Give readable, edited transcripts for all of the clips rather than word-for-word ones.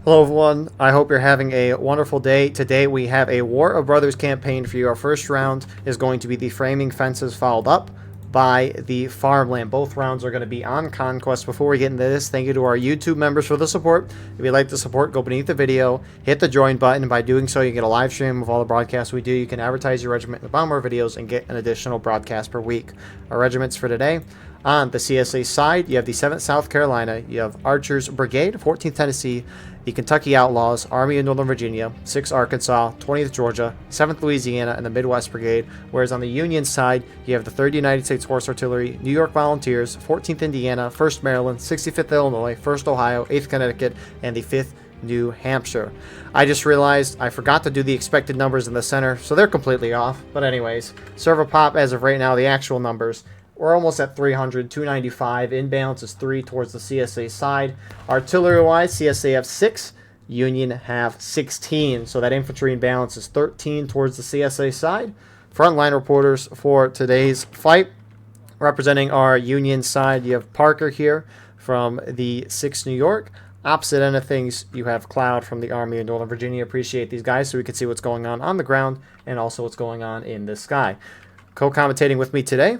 Hello everyone, I hope you're having a wonderful day. Today we have a War of Brothers campaign for you. Our first round is going to be the Framing Fences, followed up by the Farmland. Both rounds are going to be on Conquest. Before we get into this, thank you to our YouTube members for the support. If you'd like the support, go beneath the video, hit the join button, and by doing so you get a live stream of all the broadcasts we do. You can advertise your regiment in the bottom of our videos and get an additional broadcast per week. Our regiments for today: on the CSA side, you have the 7th South Carolina, you have Archers Brigade, 14th Tennessee, the Kentucky Outlaws, Army of Northern Virginia, 6th Arkansas, 20th Georgia, 7th Louisiana, and the Midwest Brigade. Whereas on the Union side, you have the 3rd United States Horse Artillery, New York Volunteers, 14th Indiana, 1st Maryland, 65th Illinois, 1st Ohio, 8th Connecticut, and the 5th New Hampshire. I just realized I forgot to do the expected numbers in the center, so they're completely off. But anyways, server pop as of right now, the actual numbers. We're almost at 300, 295. Inbalance is 3 towards the CSA side. Artillery-wise, CSA have 6, Union have 16. So that infantry imbalance is 13 towards the CSA side. Frontline reporters for today's fight. Representing our Union side, you have Parker here from the 6th New York. Opposite end of things, you have Cloud from the Army of Northern Virginia. Appreciate these guys so we can see what's going on the ground and also what's going on in the sky. Co-commentating with me today,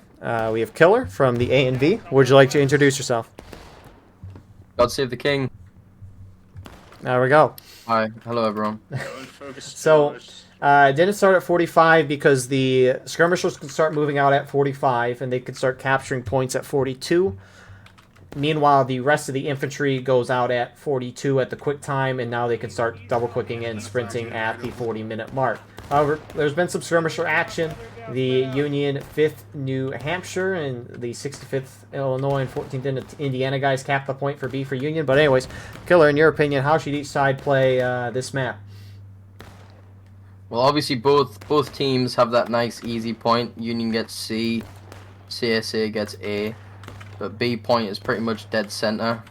we have Killer from the A&V. Would you like to introduce yourself? God save the king. There we go. Hi, hello everyone. So, it didn't start at 45 because the skirmishers could start moving out at 45 and they could start capturing points at 42. Meanwhile, the rest of the infantry goes out at 42 at the quick time, and now they can start double quicking and sprinting at the 40-minute mark. However, there's been some skirmisher action. The Union 5th New Hampshire and the 65th Illinois and 14th Indiana guys capped the point for B for Union. But anyways, Killer, in your opinion, how should each side play this map? Well, obviously both teams have that nice easy point. Union gets C, CSA gets A, but B point is pretty much dead center.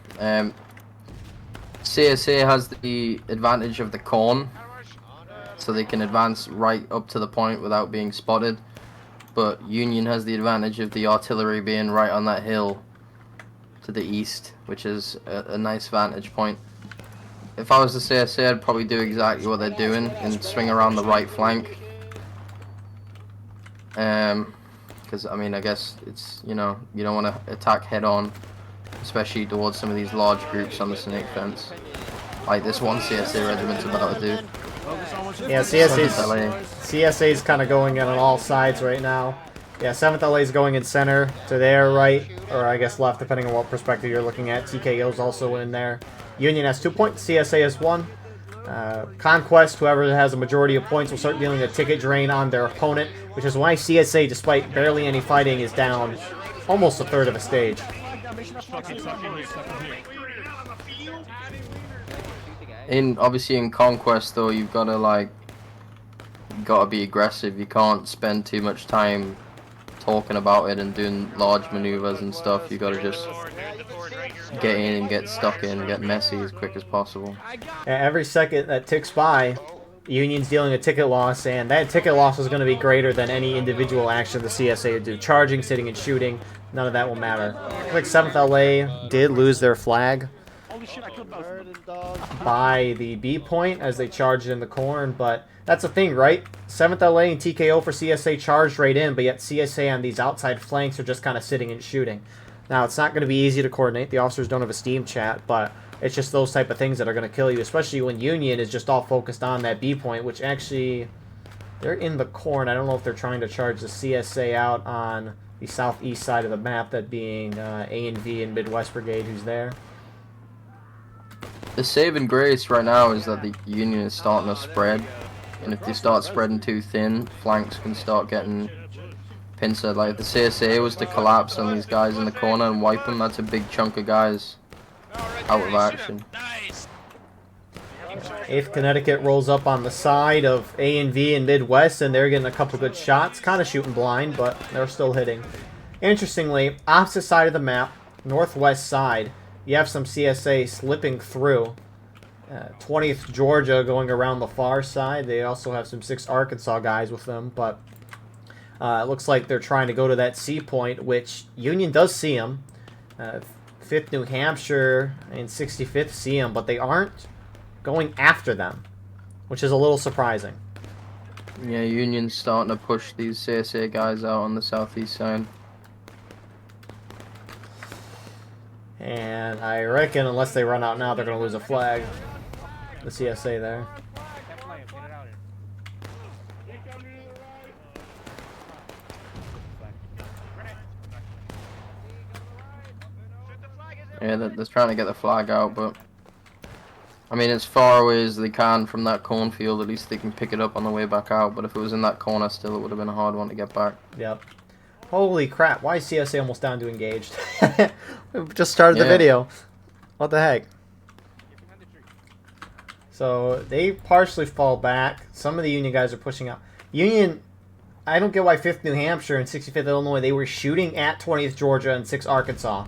CSA has the advantage of the corn, so they can advance right up to the point without being spotted. But Union has the advantage of the artillery being right on that hill to the east, which is a nice vantage point. If I was the CSA, I'd probably do exactly what they're doing and swing around the right flank. Because, I mean, I guess it's, you know, you don't want to attack head on, especially towards some of these large groups on the snake fence, like this one CSA regiment's about to do. Yeah, CSA's kind of going in on all sides right now. Yeah, 7th LA is going in center to their right, or I guess left, depending on what perspective you're looking at. TKO's also in there. Union has 2 points, CSA has 1. Conquest, whoever has a majority of points, will start dealing a ticket drain on their opponent, which is why CSA, despite barely any fighting, is down almost a third of a stage. Obviously in Conquest though, you've got to be aggressive. You can't spend too much time talking about it and doing large maneuvers and stuff. You got to just get in and get stuck in and get messy as quick as possible. Every second that ticks by, Union's dealing a ticket loss, and that ticket loss is going to be greater than any individual action the CSA would do. Charging, sitting, and shooting, none of that will matter. I think 7th LA did lose their flag by the B point as they charged in the corn, but that's the thing, right? 7th LA and TKO for CSA charged right in, but yet CSA on these outside flanks are just kind of sitting and shooting. Now, it's not going to be easy to coordinate. The officers don't have a Steam chat, but it's just those type of things that are going to kill you, especially when Union is just all focused on that B point, which actually, they're in the corn. I don't know if they're trying to charge the CSA out on the southeast side of the map, that being A&V and Midwest Brigade, who's there. The saving grace right now is that the Union is starting to spread, and if they start spreading too thin, flanks can start getting pincered. Like if the CSA was to collapse on these guys in the corner and wipe them, that's a big chunk of guys out of action. 8th Connecticut rolls up on the side of A&V and Midwest, and they're getting a couple good shots. Kind of shooting blind, but they're still hitting. Interestingly, opposite side of the map, northwest side, you have some CSA slipping through. 20th Georgia going around the far side. They also have some 6th Arkansas guys with them, but it looks like they're trying to go to that C point, which Union does see them. 5th New Hampshire and 65th see them, but they aren't going after them, which is a little surprising. Yeah, Union's starting to push these CSA guys out on the southeast side. And I reckon unless they run out now, they're going to lose a flag. The CSA there. Yeah, they're trying to get the flag out, but I mean, as far away as they can from that cornfield, at least they can pick it up on the way back out. But if it was in that corner still, it would have been a hard one to get back. Yep. Holy crap, why is CSA almost down to engaged? We just started the video. What the heck? So they partially fall back. Some of the Union guys are pushing out. Union, I don't get why 5th New Hampshire and 65th Illinois, they were shooting at 20th Georgia and 6th Arkansas.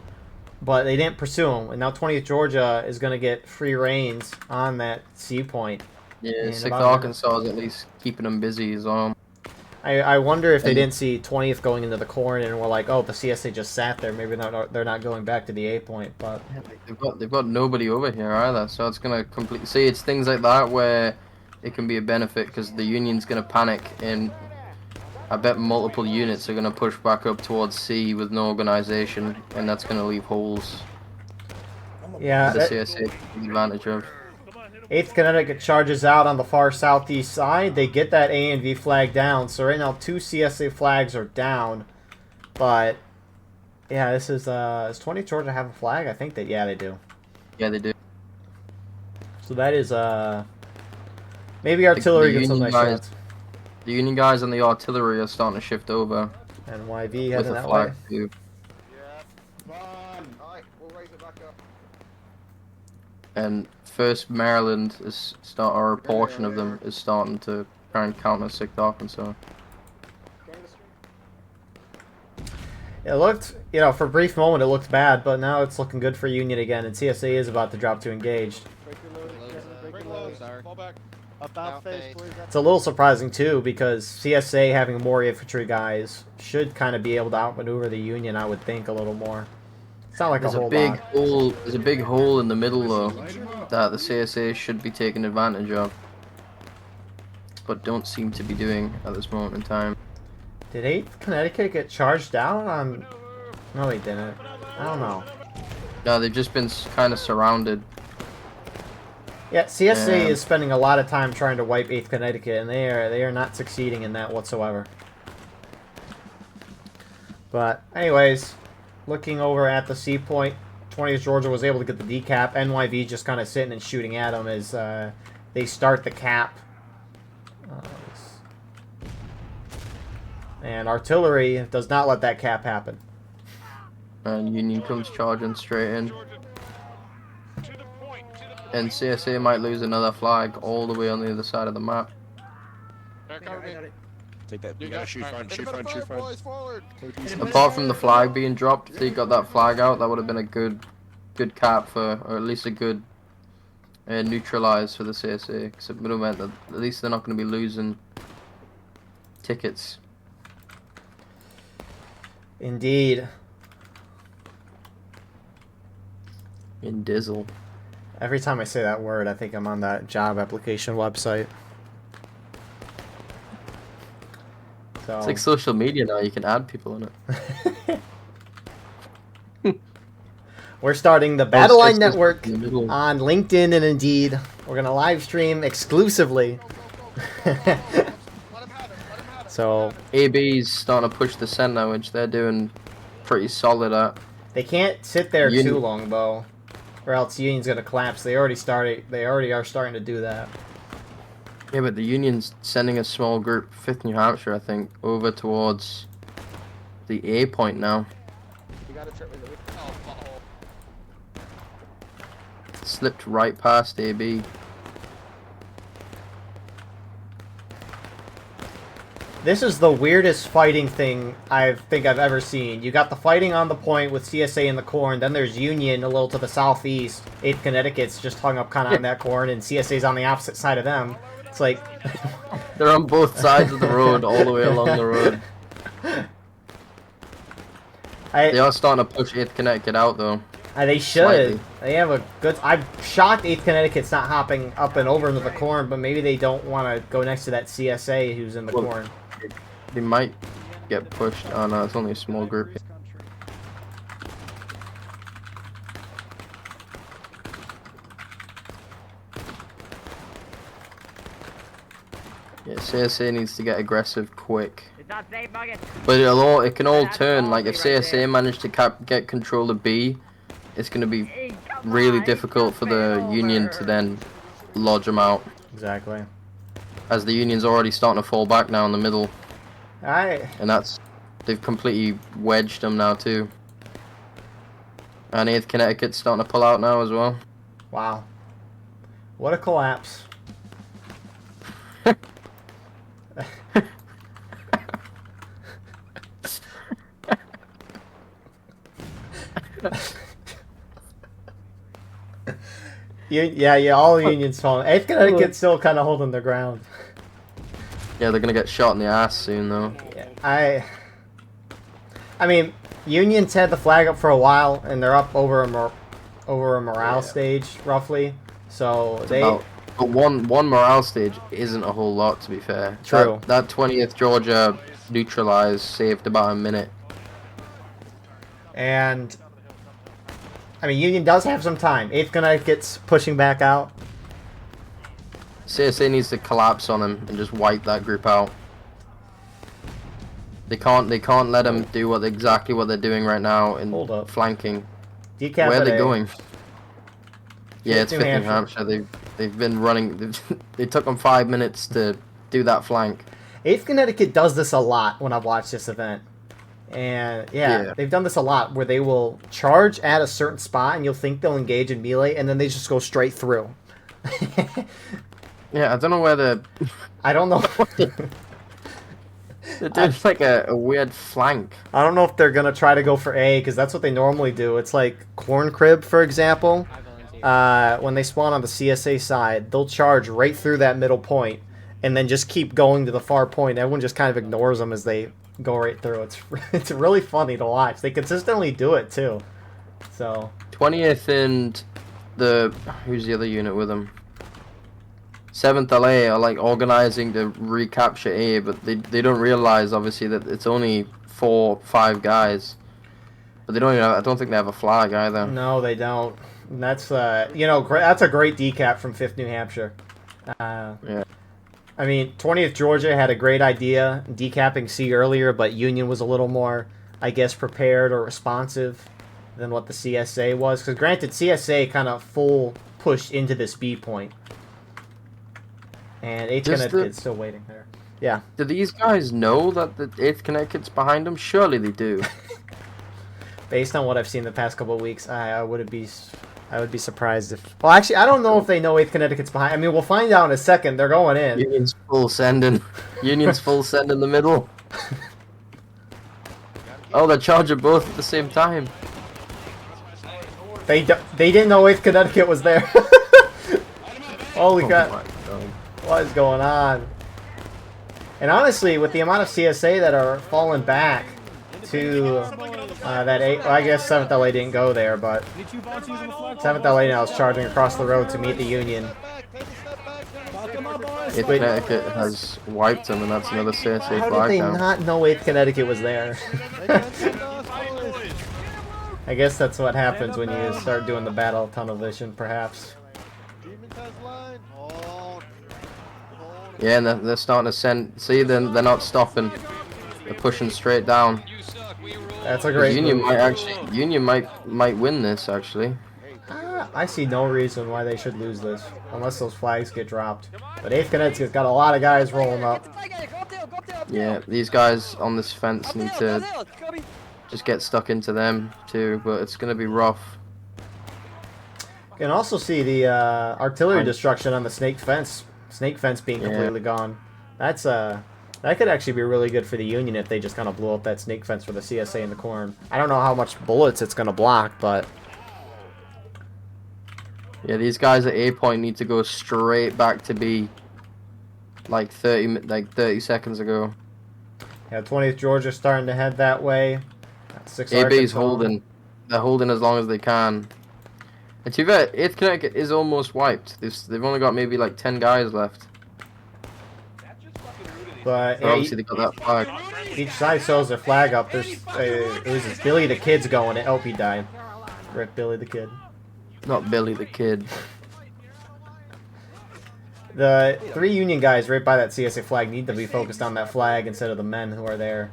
But they didn't pursue them. And now 20th Georgia is going to get free reins on that sea point. Yeah, 6th Arkansas is at least keeping them busy as well. I wonder if they didn't see 20th going into the corn and were like, oh, the CSA just sat there. Maybe they're not going back to the A point. But they've got nobody over here either, so it's gonna completely. See, it's things like that where it can be a benefit because the Union's gonna panic, and I bet multiple units are gonna push back up towards C with no organization, and that's gonna leave holes. Yeah, the CSA takes advantage of. 8th Connecticut charges out on the far southeast side. They get that A and V flag down. So right now 2 CSA flags are down. But yeah, this is does 20th Georgia have a flag? I think that they do. Yeah, they do. So that is maybe artillery gets some nice shots. The Union guys and the artillery are starting to shift over. And YV heading that flag way. Too. And 1st Maryland is or a portion of them is starting to try and counter 6th Arkansas. It looked, for a brief moment it looked bad, but now it's looking good for Union again, and CSA is about to drop to engaged. It's a little surprising too, because CSA having more infantry guys should kind of be able to outmaneuver the Union, I would think, a little more. It's not like There's a big hole. There's a big hole in the middle though that the CSA should be taking advantage of, but don't seem to be doing at this moment in time. Did 8th Connecticut get charged down on? No, they didn't. I don't know. No, they've just been kind of surrounded. Yeah, CSA is spending a lot of time trying to wipe 8th Connecticut, and they are not succeeding in that whatsoever. But anyways. Looking over at the C point, 20th Georgia was able to get the decap. NYV just kind of sitting and shooting at them as they start the cap. And artillery does not let that cap happen. And Union comes charging straight in. And CSA might lose another flag all the way on the other side of the map. Take that. You gotta shoot front, shoot front, shoot front. Apart from the flag being dropped, if they got that flag out, that would have been a good cap for, or at least a good neutralize for the CSA. Because it would have meant that at least they're not going to be losing tickets. Indeed. In Dizzle. Every time I say that word, I think I'm on that job application website. So. It's like social media now, you can add people in it. We're starting the Battle Line Network on LinkedIn and Indeed. We're going to live stream exclusively. So AB's starting to push the center, which they're doing pretty solid at. They can't sit there too long, though, or else Union's going to collapse. They already are starting to do that. Yeah, but the Union's sending a small group, 5th New Hampshire, I think, over towards the A point now. Slipped right past AB. This is the weirdest fighting thing I think I've ever seen. You got the fighting on the point with CSA in the corn, then there's Union a little to the southeast. 8th Connecticut's just hung up kind of on that corn, and CSA's on the opposite side of them. It's like... They're on both sides of the road, all the way along the road. They are starting to push 8th Connecticut out, though. They should. Slightly. They have a good... I'm shocked 8th Connecticut's not hopping up and over into the corn, but maybe they don't want to go next to that CSA who's in the corn. They might get pushed. Oh no, it's only a small group. Yeah, CSA needs to get aggressive quick. But it can all turn. Like if CSA managed to get control of B, it's going to be really difficult for the Union to then lodge them out. Exactly. As the Union's already starting to fall back now in the middle. Alright. And they've completely wedged them now too. And 8th Connecticut's starting to pull out now as well. Wow. What a collapse. Yeah, all Union's falling. 8th Connecticut's still kind of holding their ground. Yeah, they're gonna get shot in the ass soon though. Yeah, I mean, Union's had the flag up for a while, and they're up over a morale stage roughly. So but one morale stage isn't a whole lot, to be fair. True. That 20th Georgia neutralized saved about a minute. And I mean, Union does have some time. 8th Connecticut's pushing back out. CSA needs to collapse on him and just wipe that group out. They can't let them do exactly what they're doing right now in flanking. Decap Where are they A. going? Yeah, it's New 5th New Hampshire. They've been running. They took them 5 minutes to do that flank. 8th Connecticut does this a lot when I've watched this event. And yeah, they've done this a lot where they will charge at a certain spot and you'll think they'll engage in melee and then they just go straight through. Yeah, I don't know where the... I don't know. They're doing like a weird flank. I don't know if they're going to try to go for A because that's what they normally do. It's like Corn Crib, for example. When they spawn on the CSA side, they'll charge right through that middle point and then just keep going to the far point. Everyone just kind of ignores them as they go right through. It's really funny to watch. They consistently do it too. So 20th and who's the other unit with them? 7th LA are like organizing to recapture A, but they don't realize obviously that it's only 4 or 5 guys. But they don't even I don't think they have a flag either. No, they don't. And that's that's a great decap from 5th New Hampshire. Yeah. I mean, 20th Georgia had a great idea decapping C earlier, but Union was a little more, I guess, prepared or responsive than what the CSA was. Because granted, CSA kind of full pushed into this B point. And 8th Connecticut's still waiting there. Yeah. Do these guys know that the 8th Connecticut's behind them? Surely they do. Based on what I've seen the past couple of weeks, I would be surprised if... Well, actually, I don't know if they know 8th Connecticut's behind. I mean, we'll find out in a second. They're going in. Union's full sending. Union's full send in the middle. Oh, they're charging both at the same time. They didn't know 8th Connecticut was there. Holy crap. What is going on? And honestly, with the amount of CSA that are falling back to that 8... Well, I guess 7th LA didn't go there, but 7th LA now is charging across the road to meet the Union. 8th Connecticut has wiped them, and that's another CSA flag now. How did they not know 8th Connecticut was there? I guess that's what happens when you start doing the battle tunnel vision, perhaps. Yeah, and they're starting to send... See, they're not stopping. They're pushing straight down. That's a great Union move. might actually... Union might win this, actually. I see no reason why they should lose this, unless those flags get dropped. But 8th Connecticut's got a lot of guys rolling up. Yeah, these guys on this fence need to just get stuck into them, too, but it's going to be rough. You can also see the artillery destruction on the snake fence being completely gone. That's that could actually be really good for the Union if they just kind of blew up that snake fence for the CSA in the corn. I don't know how much bullets it's going to block, but yeah, these guys at A point need to go straight back to B, like 30 seconds ago. Yeah, 20th Georgia starting to head that way. AB's holding. They're holding as long as they can. And to be fair, 8th Connecticut is almost wiped. They've only got maybe like 10 guys left. But So yeah, obviously they got that flag. each side shows their flag up. There's who's this? Billy the Kid's going. Oh, he died. Rip Billy the Kid. Not Billy the Kid. The 3 Union guys right by that CSA flag need to be focused on that flag instead of the men who are there.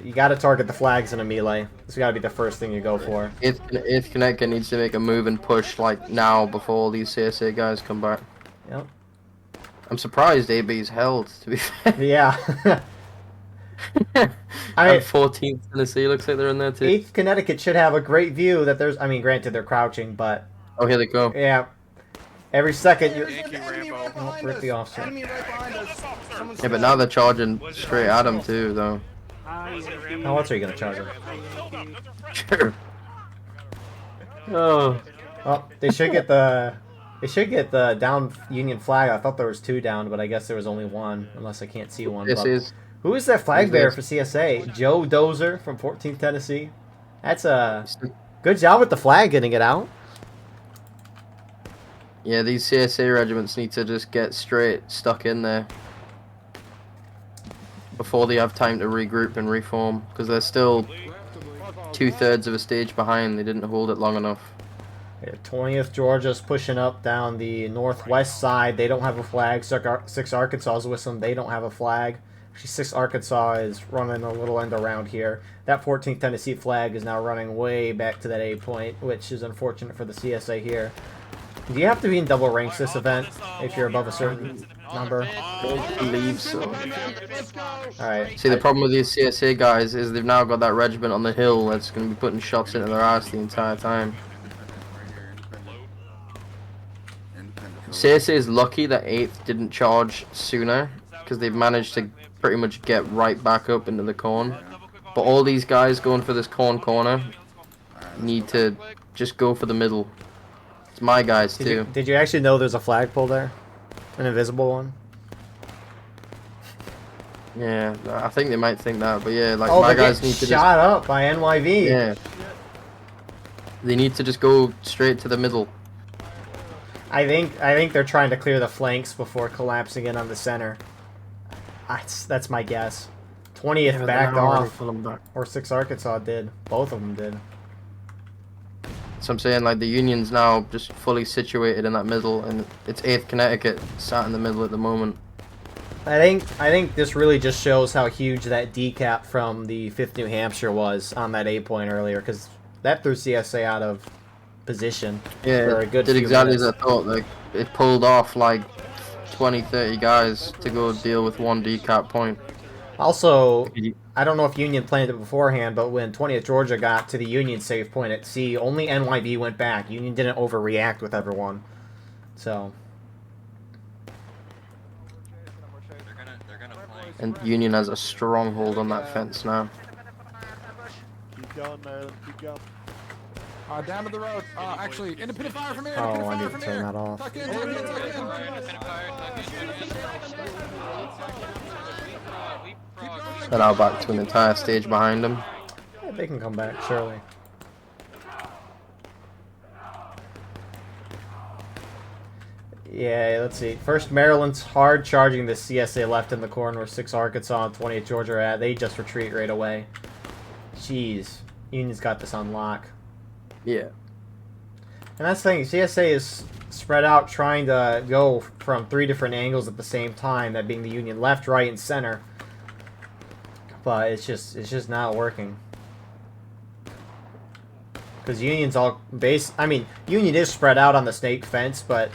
You got to target the flags in a melee. This got to be the first thing you go for. 8th Connecticut needs to make a move and push like now before all these CSA guys come back. Yep. I'm surprised AB's held, to be fair. Yeah. I mean, 14th Tennessee looks like they're in there too. 8th Connecticut should have a great view that there's... I mean, granted, they're crouching, but... Oh, here they go. Yeah. Every second you're... Thank you, Rambo. Oh, rip the officer. Yeah, but now they're charging straight at him too, though. How else are you going to charge them? Sure. Oh. Well, they should get the... They should get the down Union flag. I thought there was 2 down, but I guess there was only 1, unless I can't see one. This is... Who is that flag Who's bearer this? for CSA? Joe Dozer from 14th Tennessee. That's a good job with the flag getting it out. Yeah, these CSA regiments need to just get straight stuck in there before they have time to regroup and reform, because they're still 2/3 of a stage behind. They didn't hold it long enough. Yeah, 20th Georgia's pushing up down the northwest side. They don't have a flag. 6 Arkansas is with them. They don't have a flag. Actually, 6 Arkansas is running a little end around here. That 14th Tennessee flag is now running way back to that A point, which is unfortunate for the CSA here. Do you have to be in double ranks this event if you're above a certain number? I don't believe so. Alright. See, the problem with these CSA guys is they've now got that regiment on the hill that's going to be putting shots into their ass the entire time. CSA is lucky that 8th didn't charge sooner, because they've managed to pretty much get right back up into the corn. But all these guys going for this corner need to just go for the middle. It's my guys too. Did you actually know there's a flagpole there? An invisible one? Yeah, I think they might think that, but yeah, like Oh, my they're guys getting need to shot up by NYV. Yeah. They need to just go straight to the middle. I think they're trying to clear the flanks before collapsing in on the center. That's my guess. 20th backed off, or 6 Arkansas did. Both of them did. So I'm saying, like, the Union's now just fully situated in that middle, and it's 8th Connecticut sat in the middle at the moment. I think this really just shows how huge that decap from the 5th New Hampshire was on that A point earlier, because that threw CSA out of position Yeah, for a good did few exactly minutes. as I thought. Like, it pulled off like 20-30 guys to go deal with one decap point. Also, I don't know if Union planned it beforehand, but when 20th Georgia got to the Union safe point at C, only NYB went back. Union didn't overreact with everyone. So. And Union has a stronghold on that fence now. Keep going, Maryland. Keep going. Down to the road. Actually, independent fire from here. Oh, Independent I fire need to from turn here. that off. Tuck in, tuck in, tuck in. They're now back to an entire stage behind them. Yeah, they can come back, surely. Yeah, let's see. First, Maryland's hard charging the CSA left in the corner where 6 Arkansas and 20th Georgia are at. They just retreat right away. Jeez. Union's got this on lock. Yeah. And that's the thing. CSA is spread out trying to go from 3 different angles at the same time, that being the Union left, right, and center. But it's just not working. Because Union's all I mean, Union is spread out on the snake fence, but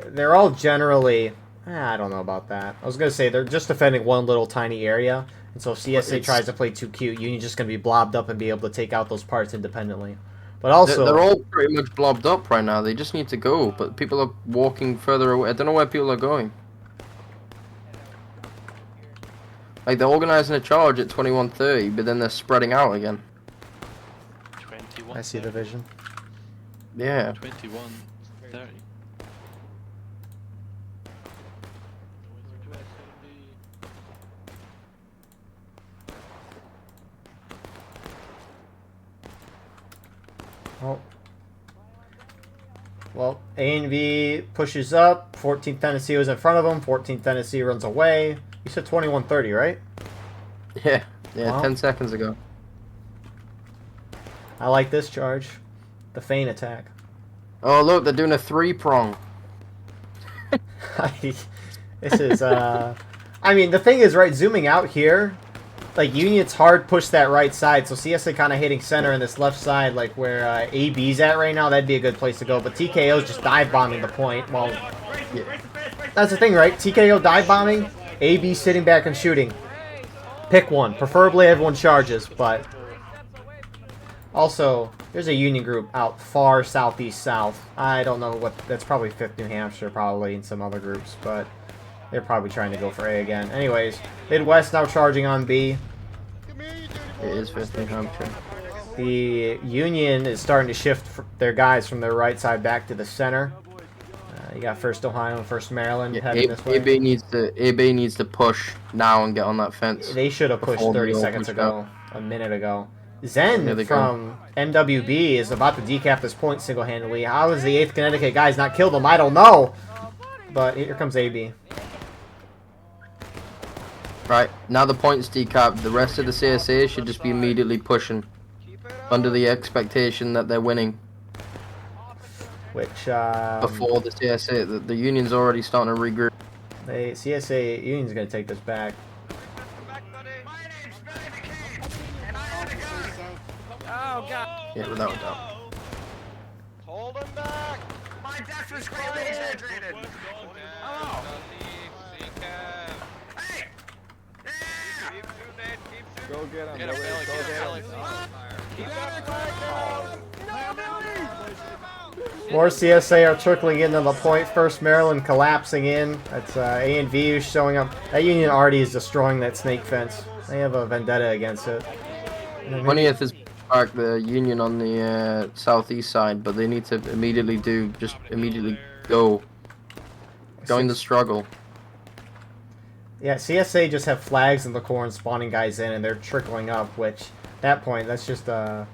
they're all generally... I don't know about that. I was going to say they're just defending one little tiny area. And so if CSA tries to play too cute, Union's just going to be blobbed up and be able to take out those parts independently. But also... They're all pretty much blobbed up right now. They just need to go. But people are walking further away. I don't know where people are going. Like, they're organizing a charge at 21:30, but then they're spreading out again. I see the vision. Yeah. 21:30. Oh. Well, A and V pushes up. 14th Tennessee was in front of him. 14th Tennessee runs away. You said 21:30, right? Yeah, Wow. 10 seconds ago. I like this charge. The feint attack. Oh, look, they're doing a 3-prong. This is, I mean, the thing is, right, zooming out here, like, Union's hard push that right side, so CSA kind of hitting center in this left side, like where AB's at right now, that'd be a good place to go, but TKO's just dive bombing the point. Well, yeah. That's the thing, right? TKO dive bombing, AB sitting back and shooting. Pick one. Preferably everyone charges, but also, there's a Union group out far southeast south. I don't know what, that's probably 5th New Hampshire, probably, and some other groups, but they're probably trying to go for A again. Anyways, Midwest now charging on B. It is 5th New Hampshire. The Union is starting to shift their guys from their right side back to the center. You got 1st Ohio and 1st Maryland heading this way. AB needs to push now and get on that fence. They should have pushed 30 seconds ago, a minute ago. Zen from MWB is about to decap this point single-handedly. How is the 8th Connecticut guys not killed him? I don't know. But here comes AB. Right, now the point's decapped. The rest of the CSA should just be immediately pushing under the expectation that they're winning. Which, before the CSA, the Union's already starting to regroup. CSA Union's going to take this back. Oh, God. Yeah, without a doubt. Hold him back! My death was greatly exaggerated. Oh. Hey! Go get him. Get him, Billy. Get him, Billy. More CSA are trickling into the point. 1st Maryland collapsing in. That's A and V showing up. That Union already is destroying that snake fence. They have a vendetta against it. 20th is park the Union on the southeast side, but they need to immediately go. Join the struggle. Yeah, CSA just have flags in the corn spawning guys in, and they're trickling up, which, at that point, that's just a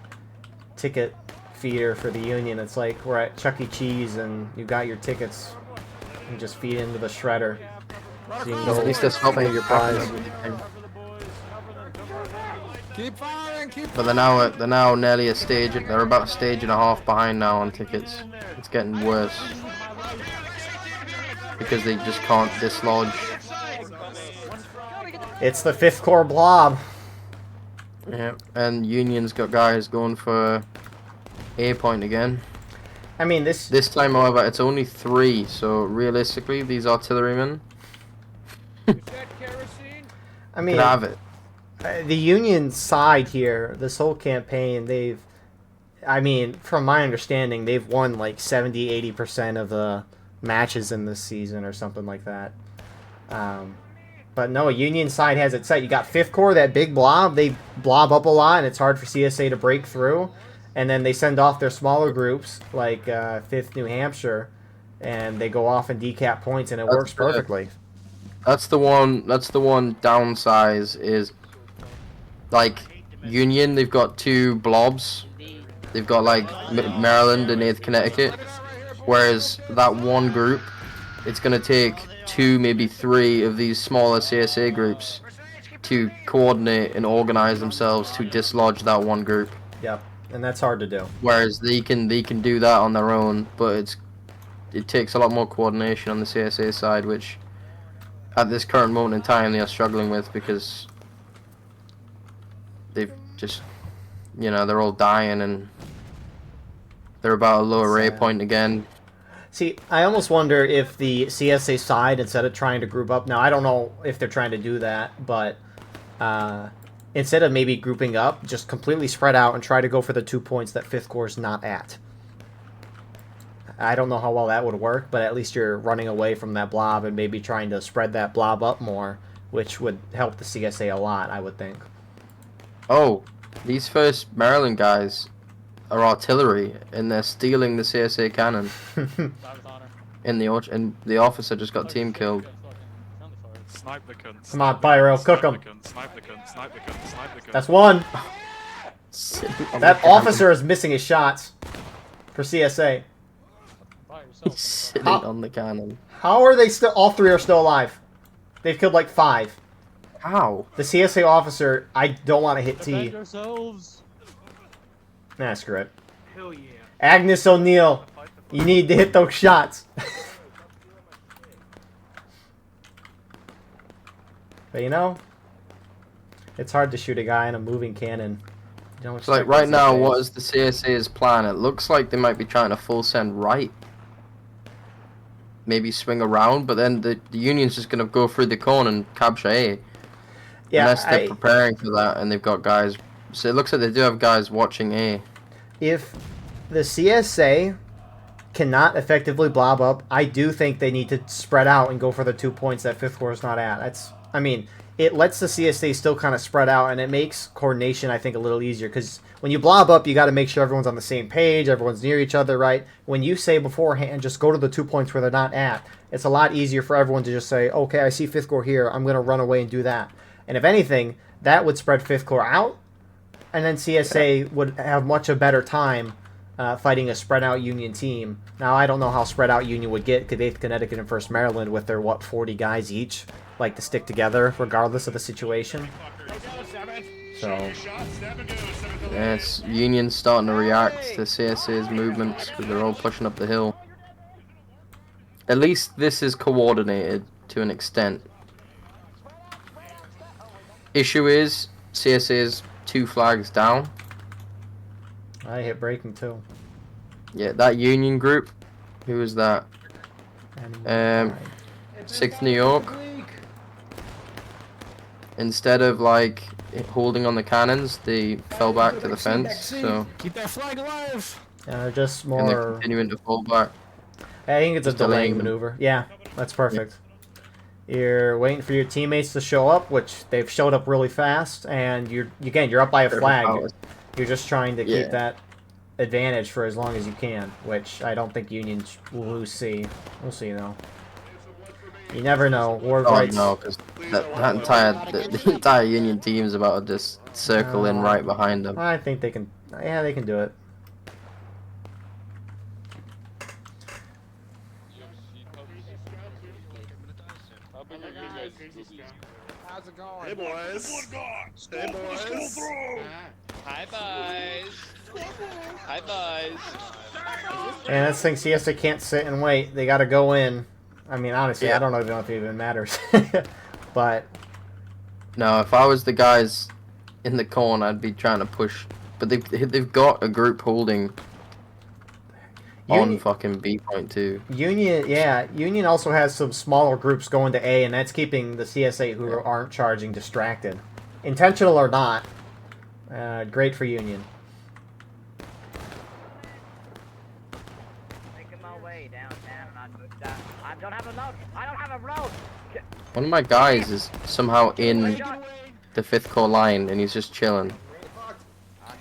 ticket feeder for the Union. It's like we're at Chuck E. Cheese, and you got your tickets, and just feed into the shredder. So you can go At least that's helping your prize. Keep firing, keep But they're now nearly a stage. They're about a stage and a half behind now on tickets. It's getting worse because they just can't dislodge. It's the 5th Corps blob. Yeah, and Union's got guys going for A point again. I mean, this time, however, it's only 3. So realistically, these artillerymen I mean, could have it. The Union side here, this whole campaign, I mean, from my understanding, they've won like 70-80% of the matches in this season or something like that. But no, Union side has it set. You got 5th Corps, that big blob. They blob up a lot, and it's hard for CSA to break through. And then they send off their smaller groups, like 5th New Hampshire, and they go off and decap points, and it works perfectly. That's the one downsize is, like, Union, they've got 2 blobs. They've got, like, Maryland and 8th Connecticut. Whereas that one group, it's going to take 2, maybe 3 of these smaller CSA groups to coordinate and organize themselves to dislodge that one group. Yep, and that's hard to do. Whereas they can do that on their own, but it takes a lot more coordination on the CSA side, which at this current moment in time they are struggling with because they've just, they're all dying and they're about a low array point again. See, I almost wonder if the CSA side, instead of trying to group up, now I don't know if they're trying to do that, but instead of maybe grouping up, just completely spread out and try to go for the 2 points that 5th Corps is not at. I don't know how well that would work, but at least you're running away from that blob and maybe trying to spread that blob up more, which would help the CSA a lot, I would think. Oh, these 1st Maryland guys are artillery, and they're stealing the CSA cannon. And the officer just got team killed. Snipe the cunt. Come on, Pyro, cook him. Snipe the cunt, snipe the cunt, snipe the cunt. That's one. That officer is missing his shots. for CSA. By yourself. He's sitting How- on the cannon. How are they still? All three are still alive. They've killed like 5. How? The CSA officer, I don't want to hit Defend T. yourselves. Nah, screw it. Hell yeah. Agnes O'Neill, you need to hit those shots. But you know, it's hard to shoot a guy in a moving cannon. You don't So like expect right it now, these what days. is the CSA's plan? It looks like they might be trying to full send right. Maybe swing around, but then the Union's just gonna go through the cone and capture A. Yeah, Unless they're preparing for that and they've got guys. So it looks like they do have guys watching A. if the CSA cannot effectively blob up, I do think they need to spread out and go for the 2 points that 5th Corps is not at. I mean, it lets the CSA still kind of spread out, and it makes coordination, I think, a little easier. Because when you blob up, you got to make sure everyone's on the same page, everyone's near each other, right? When you say beforehand, just go to the 2 points where they're not at, it's a lot easier for everyone to just say, okay, I see 5th Corps here, I'm going to run away and do that. And if anything, that would spread 5th Corps out, and then CSA would have much a better time fighting a spread out Union team. Now, I don't know how spread out Union would get, because 8th Connecticut and 1st Maryland, with their, 40 guys each, like to stick together regardless of the situation. So, Yeah, it's Union's starting to react to CSA's movements because they're all pushing up the hill. At least this is coordinated to an extent. Issue is CSA's 2 flags down. I hit breaking too. Yeah, that Union group. Who was that? 6th New York. Instead of like holding on the cannons, they fell back to the fence. So Keep that flag alive. Just and they're more. continuing to fall back. I think it's a just delaying delaying them. maneuver. Yeah, that's perfect. You're waiting for your teammates to show up, which they've showed up really fast, and you're up by a flag. You're just trying to Yeah. keep that advantage for as long as you can, which I don't think Union will lose C. We'll see though. You never know. War Oh rights. no, because that entire the entire Union team is about to just circle in right behind them. I think they can. Yeah, they can do it. How's it going? Hey boys. Hey boys. Hi, boys. Hi, boys. And this thing CSA can't sit and wait. They got to go in. I mean, honestly, Yeah. I don't know if it even matters. But No, if I was the guys in the cone, I'd be trying to push. But they've got a group holding on Union, fucking B point too. Union also has some smaller groups going to A, and that's keeping the CSA who aren't charging distracted, intentional or not. Great for Union. Making my way downtown and I don't have a note. I don't have a road. One of my guys is somehow in the 5th Corps line, and he's just chilling.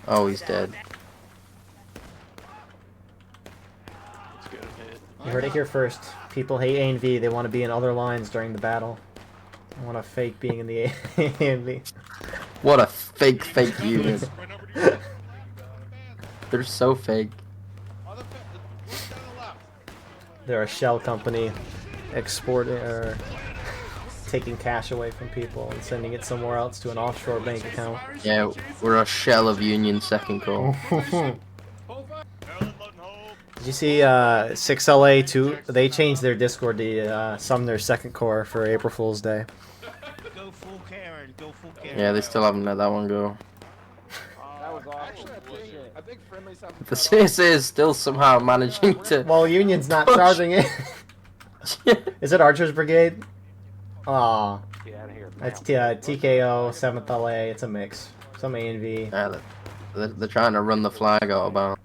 Oh, he's dead. It's good hit. You heard it here first. People hate A and V. They want to be in other lines during the battle. They want to fake being in the A and V. What a fake unit. They're so fake. They're a shell company, exporting or taking cash away from people and sending it somewhere else to an offshore bank account. Yeah, we're a shell of Union 2nd Corps. Did you see 6LA too? They changed their Discord to sum their 2nd Corps for April Fool's Day. Go full Karen. Go full Karen. Yeah, they still haven't let that one go. That was awesome. I think friendly's having The CSA is still somehow managing to. Well, Union's not charging it. Is it Archer's Brigade? Aw. Get out of here. That's TKO, 7th LA. It's a mix. Some A and V. Yeah, they're trying to run the flag out of bounds.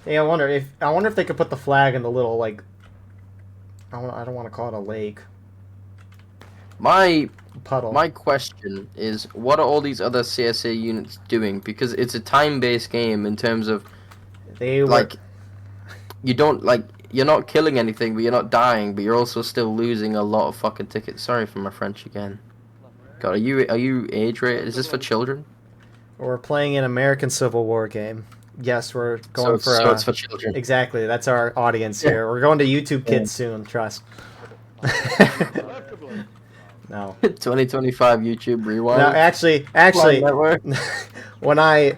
Yeah, I wonder if they could put the flag in the little like. I don't want to call it a lake. My Puddle. question is, what are all these other CSA units doing? Because it's a time-based game in terms of They were, like, you don't like you're not killing anything, but you're not dying, but you're also still losing a lot of fucking tickets. Sorry for my French again. God, are you age rated? Is this for children? we're playing an American Civil War game. Yes, we're going for. So it's for children. Exactly. That's our audience here. We're going to YouTube Kids soon. Trust. No. 2025 YouTube Rewind. No, actually, Network. when I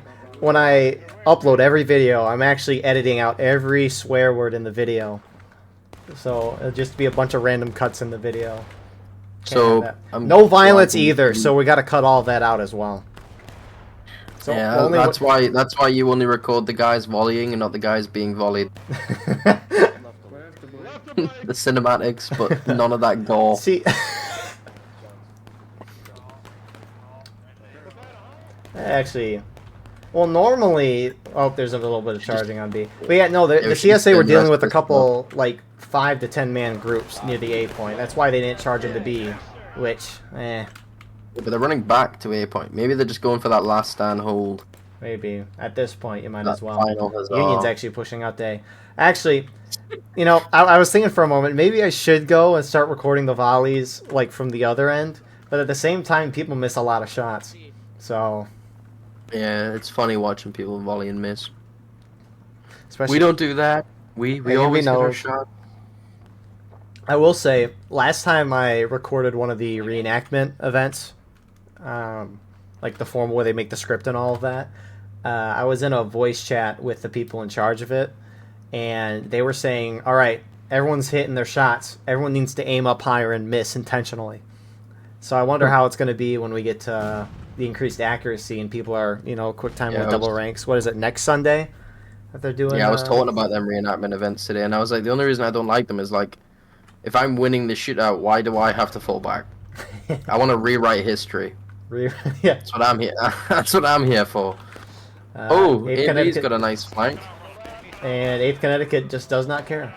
upload every video, I'm actually editing out every swear word in the video. So it'll just be a bunch of random cuts in the video. So No violence either. So we got to cut all that out as well. So yeah, only that's why you only record the guys volleying and not the guys being volleyed. The cinematics, but none of that gore. See. Actually, well, normally, oh, there's a little bit of charging on B. But yeah, no, the CSA were dealing with a couple, like, 5 to 10 man groups near the A point. That's why they didn't charge into B, which, But they're running back to A point. Maybe they're just going for that last stand hold. maybe. At this point, you might That as well. final huzzah. Union's actually pushing out A. Actually, you know, I was thinking for a moment, maybe I should go and start recording the volleys, like, from the other end. But at the same time, people miss a lot of shots. So... Yeah, it's funny watching people volley and miss. especially, We don't do that. We always hit our shot. I will say, last time I recorded one of the reenactment events, like the form where they make the script and all of that, I was in a voice chat with the people in charge of it, and they were saying, all right, everyone's hitting their shots. Everyone needs to aim up higher and miss intentionally. So I wonder how it's going to be when we get to the increased accuracy and people are, you know, quick time with double ranks. What is it, next Sunday that they're doing? Yeah, I was talking about them reenactment events today, and I was like, the only reason I don't like them is, like, if I'm winning the shootout, why do I have to fall back? I want to rewrite history. Yeah. That's what I'm here. That's what I'm here for. Oh, AB's got a nice flank. And 8th Connecticut just does not care.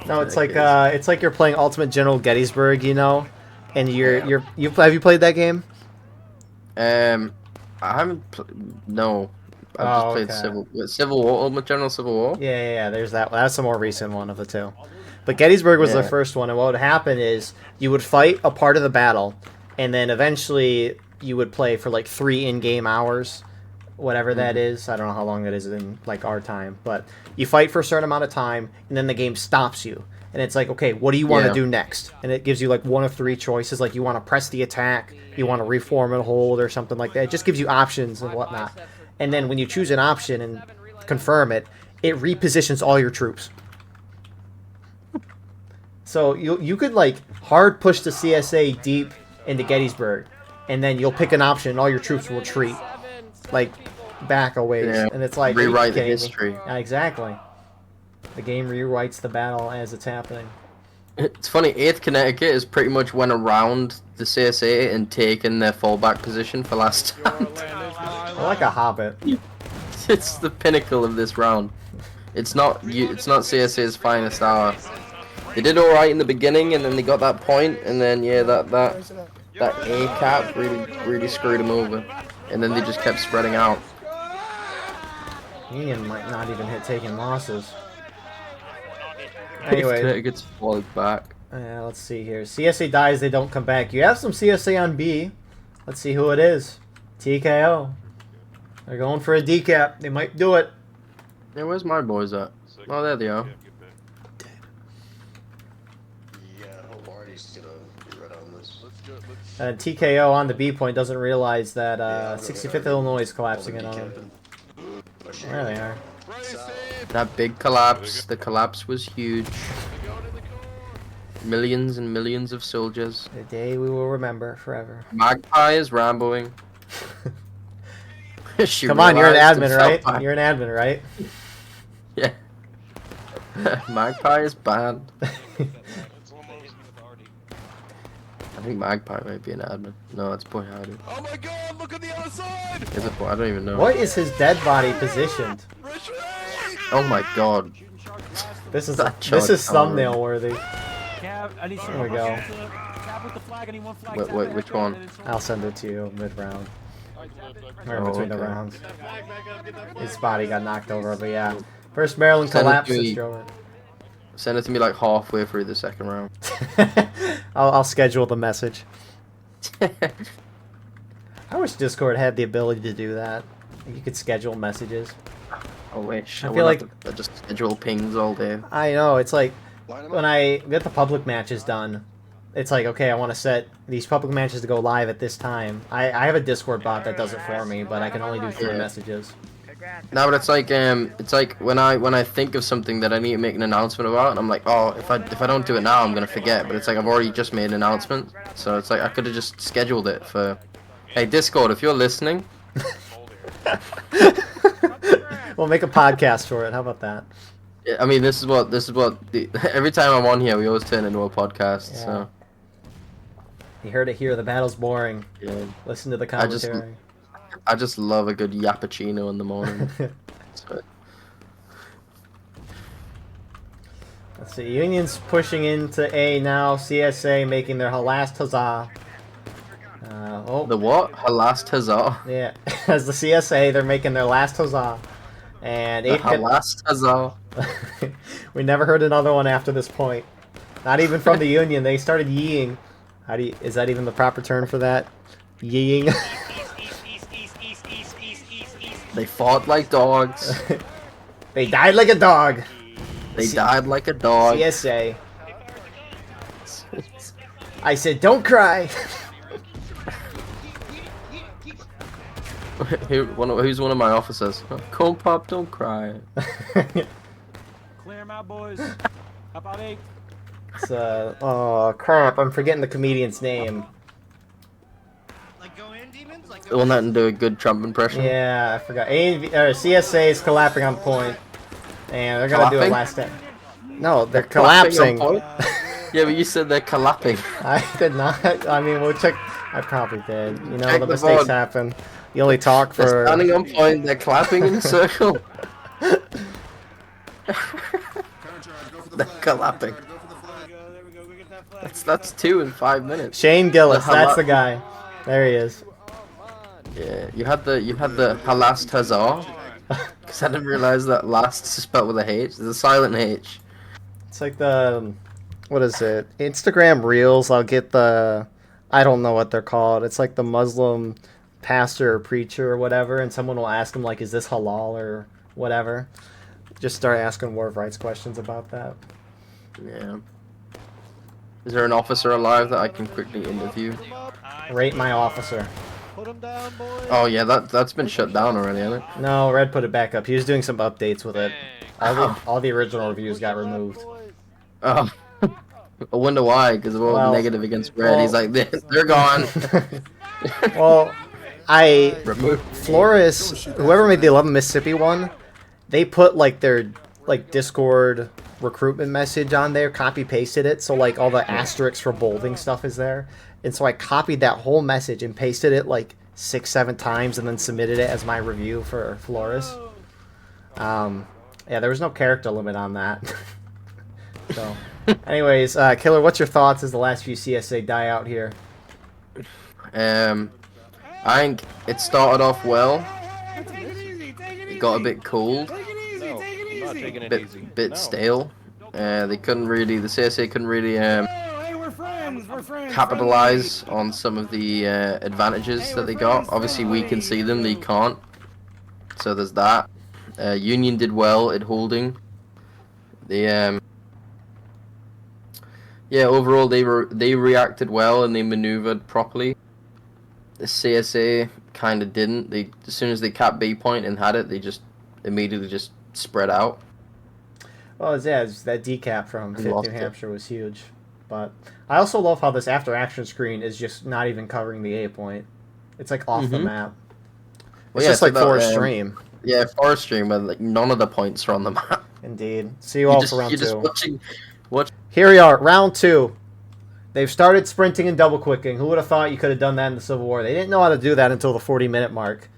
No, it's like you're playing Ultimate General Gettysburg, you know, and have you played that game? I haven't. No, I've just played Civil War, Ultimate General Civil War. Yeah. There's that one. That's the more recent one of the two. But Gettysburg was the first one, and what would happen is you would fight a part of the battle, and then eventually you would play for like 3 in-game hours, whatever that is. I don't know how long that is in like our time, but you fight for a certain amount of time, and then the game stops you. And it's like, okay, what do you want to do next? And it gives you like 1 of 3 choices. Like you want to press the attack, you want to reform and hold, or something like that. It just gives you options and whatnot. And then when you choose an option and confirm it, it repositions all your troops. So you could like hard push the CSA deep into Gettysburg, and then you'll pick an option, and all your troops will retreat, like back a ways. Yeah. And it's like Rewrite the history. Yeah, exactly. The game rewrites the battle as it's happening. It's funny, 8th Connecticut has pretty much went around the CSA and taken their fallback position for last stand. I like a hobbit. It's the pinnacle of this round. It's not CSA's finest hour. They did alright in the beginning, and then they got that point, and then yeah, that A cap really screwed them over, and then they just kept spreading out. Union might not even hit taking losses. 8th Anyway, Connecticut's falled back. let's see here. CSA dies, they don't come back. You have some CSA on B. Let's see who it is. TKO. They're going for a decap. They might do it. Yeah, where's my boys at? Oh, there they are. TKO on the B point doesn't realize that 65th Illinois is collapsing in on him. There they are. That big collapse. The collapse was huge. Millions and millions of soldiers. The day we will remember forever. Magpie is ramboing. Come on, you're an admin, right? You're an admin, right? Yeah. Magpie is bad. I think Magpie might be an admin. No, it's Boy Howdy. Oh my god, look on the other side! Is it Boy? I don't even know. What is his dead body positioned? Oh my god. This is That thumbnail worthy. There we go. Wait, which one? I'll send it to you mid-round. Or in Oh, between the okay. rounds. His body got knocked over, but yeah. First Maryland Send it collapse to is me. Joe. Send it to me like halfway through the second round. I'll schedule the message. I wish Discord had the ability to do that. You could schedule messages. I wish. I I feel feel like I just schedule pings all day. I know, it's like Line 'em when up. I get the public matches done, it's like, okay, I want to set these public matches to go live at this time. I have a Discord bot that does it for me, but I can only do 3 Yeah. messages. Congrats. No, but it's like when I think of something that I need to make an announcement about, and I'm like, oh, if I don't do it now, I'm gonna forget. But it's like I've already just made an announcement, so it's like I could have just scheduled it for. Hey, Discord, if you're listening, We'll make a podcast for it. How about that? yeah, I mean, this is what every time I'm on here, we always turn into a podcast. Yeah. So You heard it here. The battle's boring. yeah, Listen to the I just- commentary. I just love a good yappuccino in the morning. So, Let's see. Union's pushing into A now. CSA making their last huzzah. the what? Her last huzzah. Yeah. As the CSA, they're making their last huzzah. And The 8 her last huzzah. We never heard another one after this point. Not even from the Union. They started yeeing. Is that even the proper term for that? Yeeing. They fought like dogs. They died like a dog. They died like a dog. CSA. I said, don't cry. Who's one of my officers? Cone Pop, don't cry. Clear 'em out, boys. How about 8? It's, oh crap! I'm forgetting the comedian's name. Like go in, demons. Like The go one that can do a good Trump impression. Yeah, I forgot. CSA is collapsing on point, and they're gonna do a Collapsing? last step. No, they're Clapping collapsing. on point? Yeah, but you said they're collapsing. I did not. I mean, we'll check. I probably did. You know, Check the the mistakes board. happen. You only talk They're for. standing on point. They're clapping in a circle. They're clapping. That's 2 in 5 minutes. Shane Gillis, The that's hala- the guy. There he is. Yeah, you had the last huzzah. Because I didn't realize that last is spelled with a H. There's a silent H. It's like the, what is it? Instagram Reels. I'll get the, I don't know what they're called. It's like the Muslim pastor or preacher or whatever, and someone will ask him like, "Is this halal or whatever?" Just start asking war of rights questions about that. Yeah. Is there an officer alive that I can quickly interview? Rate my officer. Put him down, boys. Oh yeah, that's been shut down already, hasn't it? No, Red put it back up. He was doing some updates with it. Dang. All the original reviews got removed. Oh. I wonder why, because we're all Well, negative against Red. He's like, they're gone. Well, Remove. Flores, whoever made the 11 Mississippi one, they put like their Discord recruitment message on there, copy pasted it, so like all the asterisks for bolding stuff is there. And so I copied that whole message and pasted it like 6-7 times and then submitted it as my review for Flores. Yeah, there was no character limit on that. So, anyways, Killer, what's your thoughts as the last few CSA die out here? I think it started off well. It got a bit cold, No, I'm not taking it easy. bit No. stale. The CSA couldn't really Hey, we're friends. We're friends. capitalize on some of the advantages that they got. Obviously, we can see them; they can't. So there's that. Union did well at holding. Yeah, overall they reacted well and they maneuvered properly. The CSA kind of didn't. They, as soon as they capped B point and had it, they just immediately just spread out. Well, yeah, that decap from And 5th lost New it. Hampshire was huge. But I also love how this after action screen is just not even covering the A point. It's like off the Mhm. map. It's Well, yeah, just like that, Forest Stream. Yeah, Forest Stream, but like none of the points are on the map. Indeed. See you all for round you're just 2. watching. Here we are, round 2. They've started sprinting and double quicking. Who would have thought you could have done that in the Civil War? They didn't know how to do that until the 40-minute mark.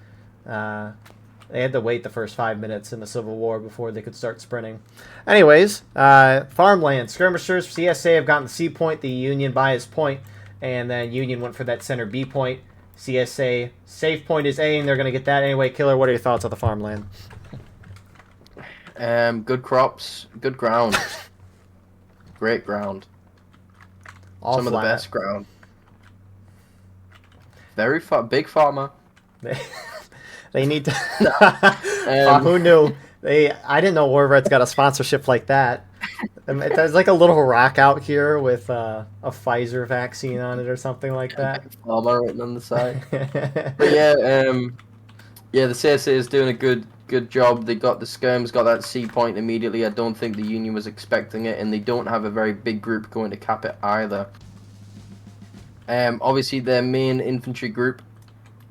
They had to wait the first 5 minutes in the Civil War before they could start sprinting. Anyways, farmland. Skirmishers, CSA have gotten the C point, the Union by his point, and then Union went for that center B point. CSA, safe point is A, and they're going to get that anyway. Killer, what are your thoughts on the farmland? Good crops, good ground, great ground. All Some of flat. the best ground. Very big farmer. They need to. Who knew? I didn't know Warvet's got a sponsorship like that. There's like a little rock out here with a Pfizer vaccine on it or something like that. Big farmer written on the side. But yeah, yeah, the CSA is doing a good job. They got the skirms, got that C point immediately. I don't think the Union was expecting it, and they don't have a very big group going to cap it either. Obviously, their main infantry group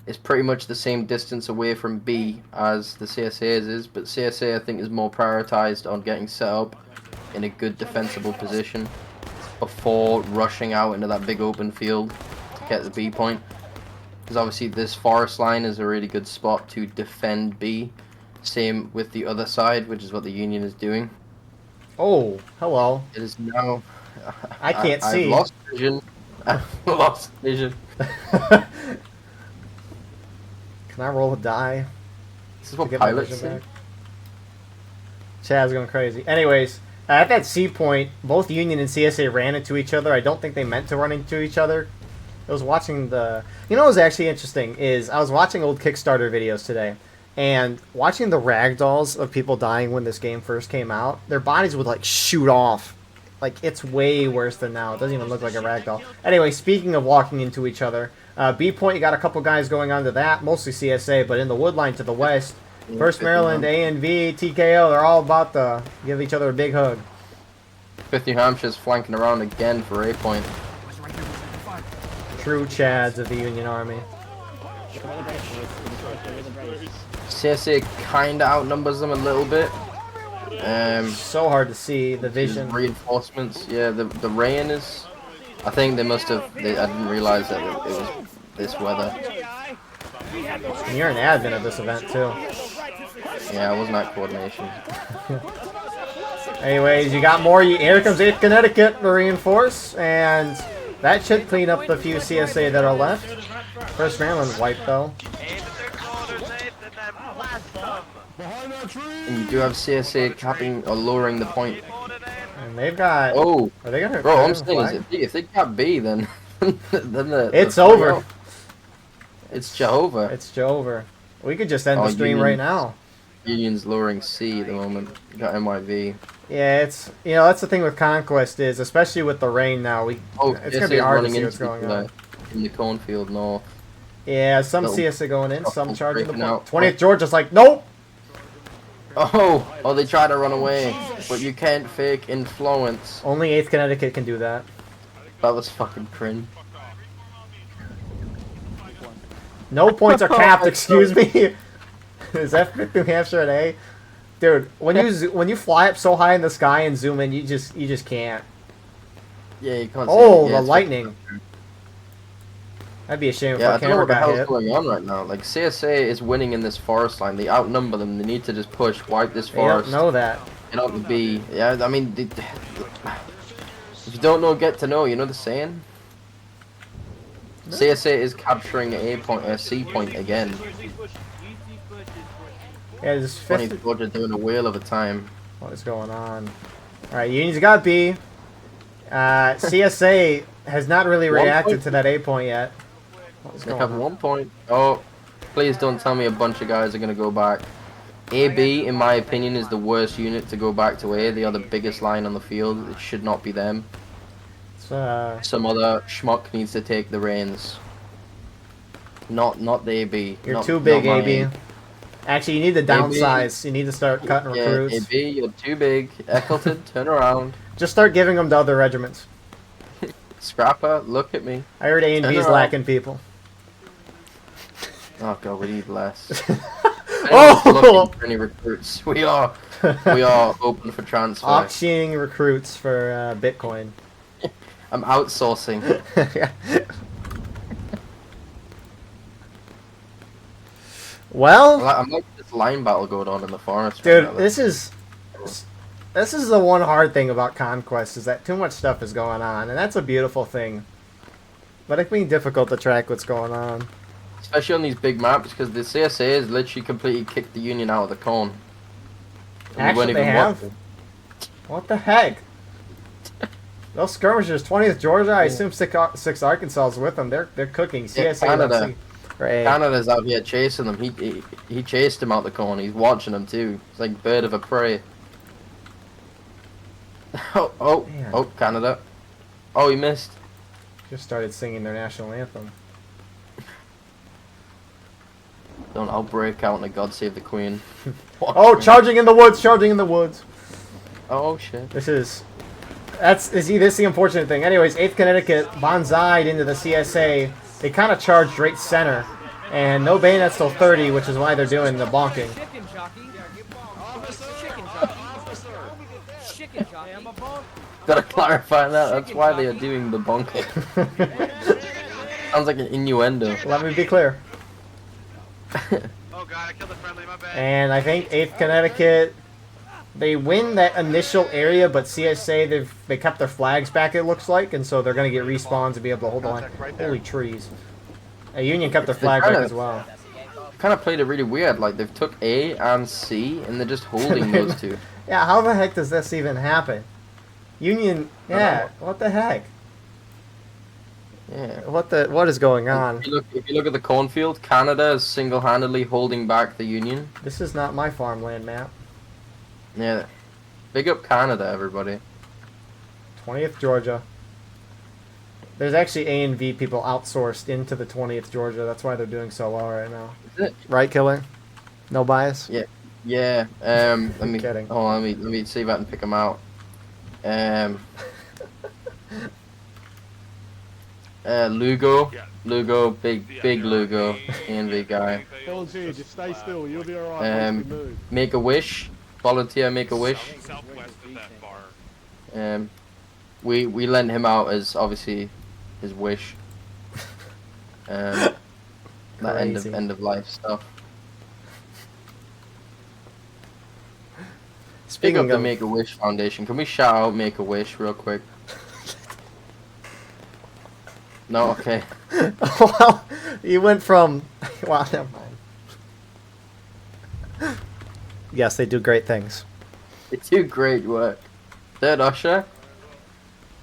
is pretty much the same distance away from B as the CSA's is, but CSA I think is more prioritized on getting set up in a good defensible position before rushing out into that big open field to get the B point. Because obviously this forest line is a really good spot to defend B. Same with the other side, which is what the Union is doing. Oh, hello. It is now... I can't see. I've lost vision. I've lost vision. Can I roll a die? This is to what get my pilots vision say. back? Chad's going crazy. Anyways, at that C point, both Union and CSA ran into each other. I don't think they meant to run into each other. I was watching the... You know what was actually interesting is I was watching old Kickstarter videos today, and watching the ragdolls of people dying when this game first came out, their bodies would, like, shoot off. Like, it's way worse than now. It doesn't even look like a ragdoll. Anyway, speaking of walking into each other, B point, you got a couple guys going on to that, mostly CSA, but in the wood line to the west, 1st Maryland, A and V, TKO, they're all about to give each other a big hug. 5th New Hampshire's flanking around again for A point. True Chads of the Union Army. CSA kinda outnumbers them a little bit. So hard to see the vision. Reinforcements, yeah, the rain is... I think they must have... I didn't realize that it was this weather. And you're an admin of this event, too. Yeah, I wasn't at coordination. Anyways, you got more. Here comes 8th Connecticut to reinforce, and that should clean up the few CSA that are left. 1st Maryland wiped, though. And you do have CSA capping or lowering the point. And they've got... Oh! Are they gonna... Bro, I'm saying is if they cap B, then... It's over. It's Jehovah. It's Jehovah. We could just end the stream right now. Union's lowering C at the moment. You got MYV. Yeah, it's... You know, that's the thing with Conquest is, especially with the rain now, it's gonna be hard to see what's going on. In the cornfield north. Yeah, some CSA going in, some charging the point. Out. 20th Georgia's like, nope! Oh, they try to run away, but you can't fake influence. Only 8th Connecticut can do that. That was fucking cringe. No points are capped, excuse me. Is that 5th New Hampshire an A? Dude, when you fly up so high in the sky and zoom in, you just can't. Yeah, you can't see Oh, it. Yeah, the lightning. That'd be a shame if Yeah, our I don't know camera what the got hell's hit. going on right now. Like, CSA is winning in this forest line. They outnumber them. They need to just push, wipe this They don't forest. know that. Get out the B. Yeah, I mean, if you don't know, get to know. You know the saying? CSA is capturing A point, C point again. Yeah, this 20th 5th... Georgia doing a whale of a time. What is going on? Alright, Union's got B. CSA has not really reacted to that A point yet. What is They going have on? 1 point. Oh, please don't tell me a bunch of guys are going to go back. AB, in my opinion, is the worst unit to go back to A. They are the biggest line on the field. It should not be them. Some other schmuck needs to take the reins. Not the AB. You're Not- too big, not my AB. A. Actually, you need to downsize. You need to start cutting Yeah, recruits. AB, you're too big. Eccleton, turn around. Just start giving them to other regiments. Scrapper, look at me. I heard A and Turn B's around. lacking people. Oh god, we need less. Oh! Looking for any recruits. We are open for transfer. Auctioning recruits for Bitcoin. I'm outsourcing. Well, I'm like this line battle going on in the forest. dude, right now. this is the one hard thing about Conquest is that too much stuff is going on, and that's a beautiful thing. But it can be difficult to track what's going on. Especially on these big maps, because the CSA has literally completely kicked the Union out of the cone. And we Actually, weren't they even have? watching. What the heck? Those skirmishers, 20th Georgia, I assume 6 Arkansas is with them. They're cooking. Yeah, CSA, Canada. let's see. Or A. Canada's out here chasing them. He chased him out the corner. He's watching them too. It's like bird of a prey. Man. Oh, Canada. Oh, he missed. Just started singing their national anthem. Don't, I'll break out and God Save the Queen. Oh, charging in the woods, charging in the woods. Oh, shit. This is the unfortunate thing. Anyways, 8th Connecticut bonsai'd into the CSA. They kind of charged right center. And no bayonets till 30, which is why they're doing the bonking. Chicken jockey. Chicken jockey. Gotta clarify that. That's why they are doing the bonking. Sounds like an innuendo. Let me be clear. Oh god, I killed a friendly, my bad. And I think 8th Connecticut, they win that initial area, but CSA, they kept their flags back, it looks like, and so they're going to get respawns to be able to hold the line. Holy trees. Union kept their flag back as well. Kind of played it really weird. Like, they've took A and C, and they're just holding those two. Yeah, how the heck does this even happen? Union, yeah, what the heck? Yeah. What is going on? If you look at the cornfield, Canada is single-handedly holding back the Union. This is not my farmland map. Yeah. Big up Canada, everybody. 20th Georgia. There's actually A and V people outsourced into the 20th Georgia. That's why they're doing so well right now. Is it? Right, Killer? No bias? Yeah. Yeah. Let me. Kidding. Oh, let me see if I can pick them out. Lugo, big Lugo, ANV guy. Volunteer, just stay still. You'll be alright. Make a wish, volunteer, make a wish. Southwest of that bar. We lent him out as obviously his wish. That Crazy. end of life stuff. Speaking of the Make a Wish Foundation, can we shout out Make a Wish real quick? No, okay. Well, you went from... Wow, never mind. Yes, they do great things. They do great work. Third Usher,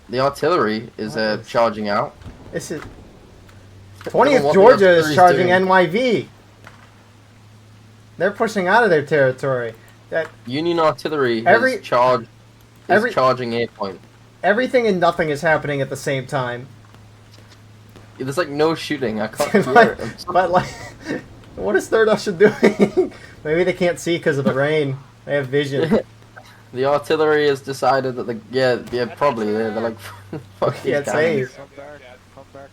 the artillery is charging out. This is... I don't know 20th what the Georgia is artillery's charging doing. NYV. They're pushing out of their territory. That Union artillery Every- is charging A point. everything and nothing is happening at the same time. There's like no shooting. I can't hear but, it. but like, what is Third Usher doing? Maybe they can't see because of the rain. They have vision. The artillery has decided that probably they're like fuck these Can't guys. save.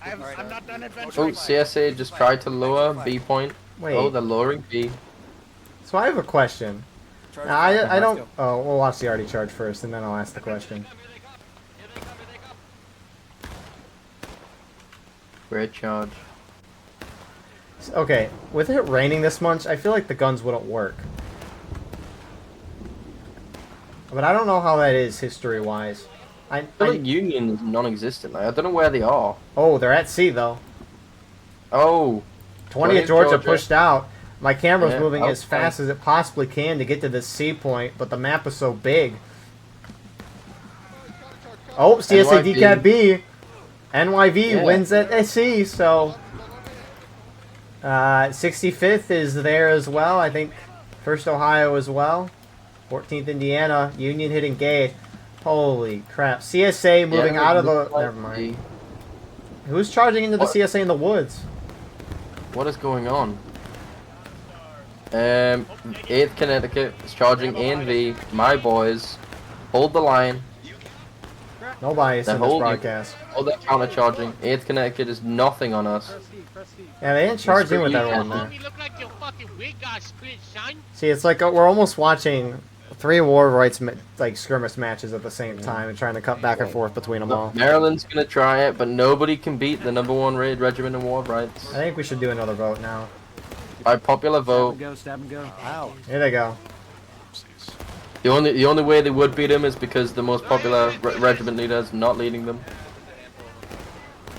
I'm not done Oh, adventuring. CSA just tried to lower B point. Wait. Oh, they're lowering B. So I have a question. Now, I don't. Oh, we'll watch the already charge first, and then I'll ask the question. Great charge. Okay, with it raining this much, I feel like the guns wouldn't work. But I don't know how that is history-wise. I feel like Union is non-existent. Like, I don't know where they are. Oh, they're at sea though. Oh, 20th Georgia pushed out. My camera's Yeah, moving as okay. fast as it possibly can to get to this sea point, but the map is so big. Oh, CSA NYV. DCAT B. NYV Yeah. wins at sea, so 65th is there as well. I think 1st Ohio as well. 14th Indiana. Union hitting Gay. Holy crap. CSA moving out of the... Never mind. Who's charging into the What? CSA in the woods? What is going on? 8th Connecticut is charging A and V. My boys, hold the line. No bias They're in this holding. broadcast. Oh, they're counter charging. 8th Connecticut is nothing on us. Yeah, they didn't charge in with pretty everyone easy. there. You look like your fucking wig got split, son. See, it's like we're almost watching 3 war rights like skirmish matches at the same time and trying to cut back and forth between them all. Look, Maryland's gonna try it, but nobody can beat the #1 raid regiment in war rights. I think we should do another vote now. By popular vote, Stab and go. Ow. Here they go. the only way they would beat him is because the most popular regiment leader is not leading them.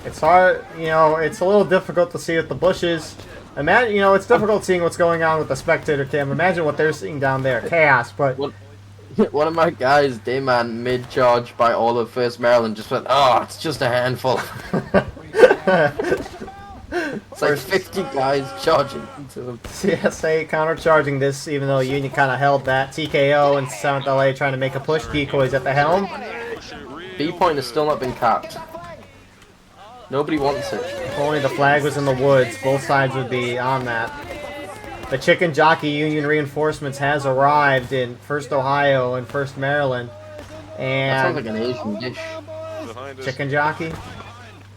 It's hard, it's a little difficult to see with the bushes. Imagine, it's difficult seeing what's going on with the spectator cam. Imagine what they're seeing down there. Chaos, but... Well, One of my guys, Dayman, mid-charge by all of 1st Maryland, just went, oh, it's just a handful. It's like 50 guys charging into them. CSA countercharging this, even though Union kind of held that. TKO and 7th LA trying to make a push. Decoys at the helm. B point has still not been capped. Nobody wants it. If only the flag was in the woods, both sides would be on that. The Chicken Jockey Union reinforcements has arrived in 1st Ohio and 1st Maryland. That sounds like And an Asian dish. Chicken Jockey?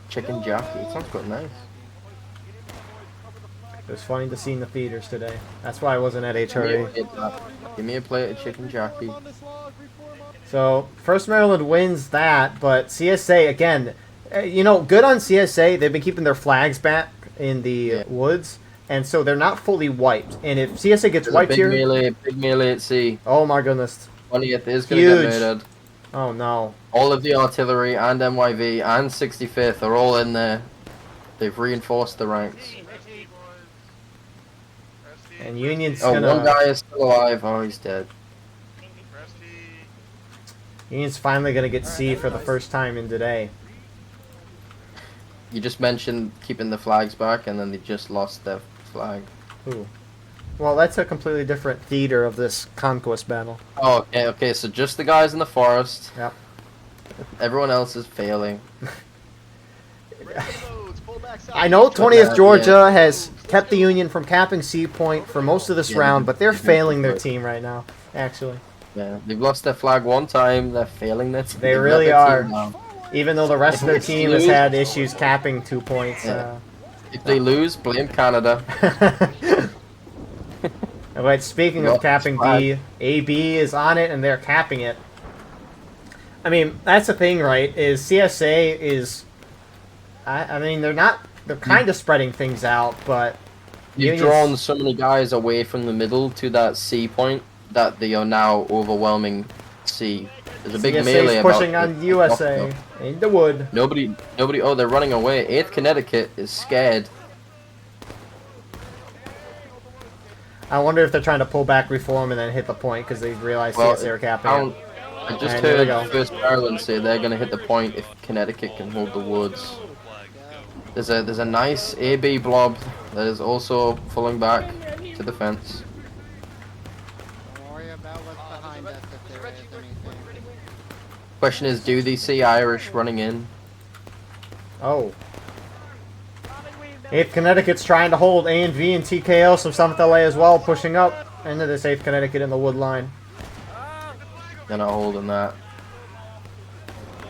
Chicken jockey. It sounds quite nice. It was funny to see in the theaters today. That's why I wasn't at HRE. Give me a plate of chicken jockey. So, 1st Maryland wins that, but CSA, again, you know, good on CSA. They've been keeping their flags back in the woods, and so they're not fully wiped. And if CSA gets There's wiped a here... big melee at sea. Oh my goodness. 20th is going to get murdered. Oh no. All of the artillery and MYV and 65th are all in there. They've reinforced the ranks. And Union's Oh, gonna... one guy is still alive. Oh, he's dead. Union's finally gonna get C for the first time in today. You just mentioned keeping the flags back, and then they just lost their flag. Ooh. Well, that's a completely different theater of this conquest battle. Oh, okay, so just the guys in the forest. Yep. Everyone else is failing. I know 20th Georgia has kept the Union from capping C point for most of this round, but they're failing their team right now, actually. Yeah, they've lost their flag one time, they're failing their team. They really are. Even though the rest of their team has had issues capping 2 points. Yeah. If they lose, blame Canada. But speaking of capping B, AB is on it and they're capping it. I mean, that's the thing, right? Is CSA is... I mean, they're kind of spreading things out, but... You've drawn so many guys away from the middle to that C point that they are now overwhelming C. There's a big melee about pushing on USA in the wood. Nobody, oh, they're running away. 8th Connecticut is scared. I wonder if they're trying to pull back reform and then hit the point because they realize CSA are capping it. I just And here we heard go. 1st Maryland say they're going to hit the point if Connecticut can hold the woods. There's a nice AB blob that is also pulling back to the fence. Don't worry about what's behind us if there is anything. Question is, do they see Irish running in? Oh. 8th Connecticut's trying to hold A and V and TKO, some 7th LA as well, pushing up into this 8th Connecticut in the wood line. They're not holding that.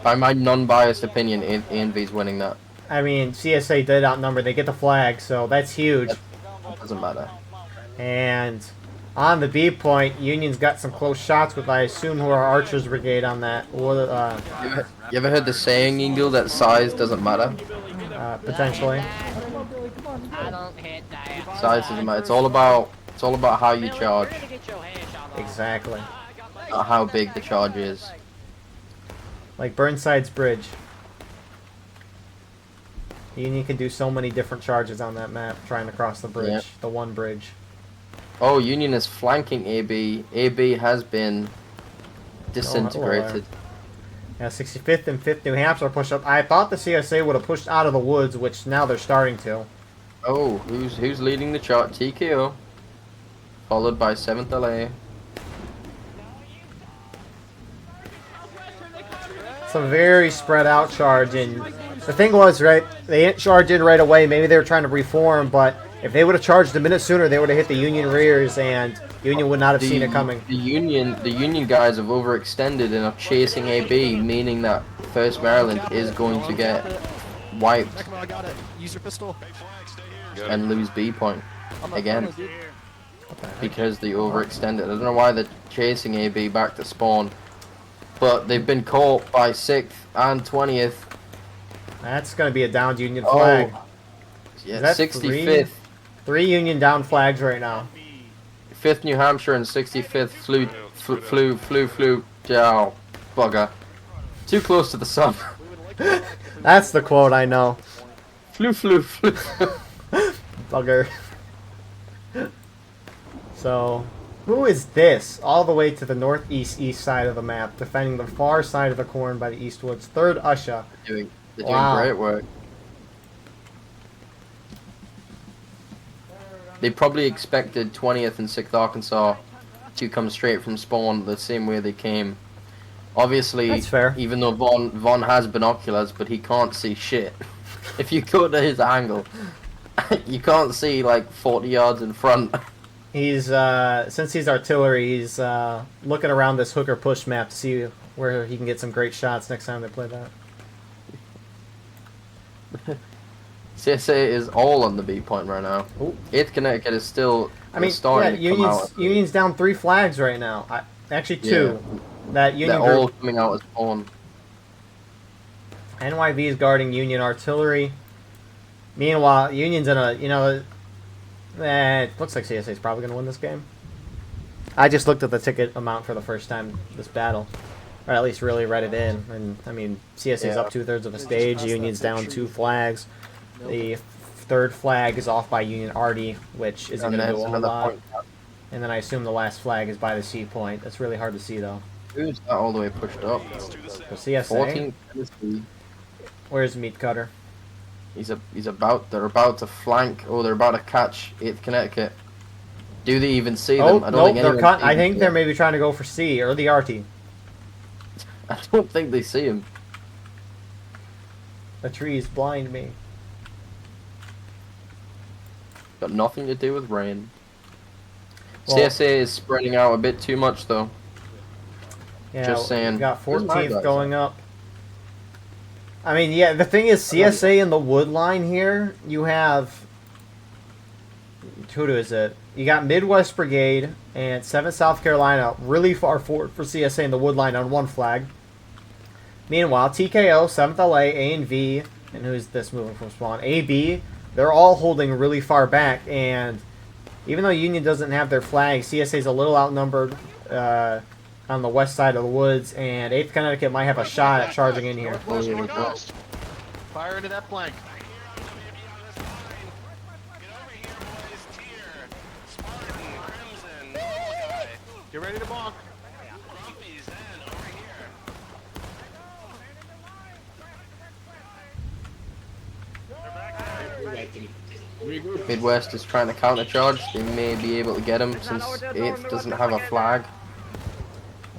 By my non-biased opinion, A and V's winning that. I mean, CSA did outnumber. They get the flag, so that's huge. That doesn't matter. And on the B point, Union's got some close shots with, I assume, who are Archer's brigade on that. You ever heard the saying, Eagle, that size doesn't matter? Potentially. I don't hit that. Size doesn't matter. It's all about how you charge, Exactly. not how big the charge is. Like Burnside's bridge. Union can do so many different charges on that map, trying to cross the bridge, Yep. the one bridge. Oh, Union is flanking AB. AB has been disintegrated. Yeah, 65th and 5th New Hampshire push up. I thought the CSA would have pushed out of the woods, which now they're starting to. Oh, who's leading the chart? TKO, followed by 7th LA. It's a very spread out charge, and the thing was, right, they didn't charge in right away. Maybe they were trying to reform, but if they would have charged a minute sooner, they would have hit the Union rears, and Union would not have seen it coming. The Union guys have overextended and are chasing AB, meaning that 1st Maryland is going to get wiped I got it. Use your pistol. and lose B point again because they overextended. I don't know why they're chasing AB back to spawn, but they've been caught by 6th and 20th. That's going to be a downed Union flag. Oh, yeah, Is that 65th. Three Union down flags right now. 5th New Hampshire and 65th flew. Oh, bugger. Too close to the sun. That's the quote I know. flew. Bugger. So, Who is this? All the way to the northeast east side of the map, defending the far side of the corn by the eastwards. 3rd Usha. They're doing Wow. great work. They probably expected 20th and 6th Arkansas to come straight from spawn the same way they came. Obviously, That's fair. even though Von has binoculars, but he can't see shit. If you go to his angle, you can't see like 40 yards in front. He's, since he's artillery, he's looking around this hooker push map to see where he can get some great shots next time they play that. CSA is all on the B point right now. Ooh. 8th Connecticut is still I mean, starting yeah, to come out. Union's down 3 flags right now. Actually, 2. That Union They're all group, coming out as spawn. NYV is guarding Union artillery. Meanwhile, Union's in a, it looks like CSA is probably going to win this game. I just looked at the ticket amount for the first time this battle. Or at least really read it in. And, I mean, CSA's up 2/3 of a stage. Union's down 2 flags. The 3rd flag is off by Union Arty, which isn't going to do a whole lot. And then I assume the last flag is by the C point. That's really hard to see, though. Who's that all the way pushed up? So CSA, 14th Tennessee. where's Meat Cutter? They're about to flank. Oh, they're about to catch 8th Connecticut. Do they even see Oh, them? I don't nope, think they're anyone cut. sees I think them. they're maybe trying to go for C or the RT. I don't think they see him. The trees blind me. Got nothing to do with rain. Well- CSA is spreading out a bit too much, though. Yeah, Just saying. we got Where's my 14th guys going up. I mean, yeah, the thing is, CSA in the wood line here, you have... Who is it? You got Midwest Brigade and 7th South Carolina really far forward for CSA in the wood line on 1 flag. Meanwhile, TKO, 7th LA, A and V, and who's this moving from spawn? AB, they're all holding really far back, and even though Union doesn't have their flag, CSA's a little outnumbered on the west side of the woods, and 8th Connecticut might have a shot at charging in here. Oh, here we go. Fire into that flank. Get ready to bonk. Midwest is trying to countercharge. They may be able to get him since 8th doesn't have a flag.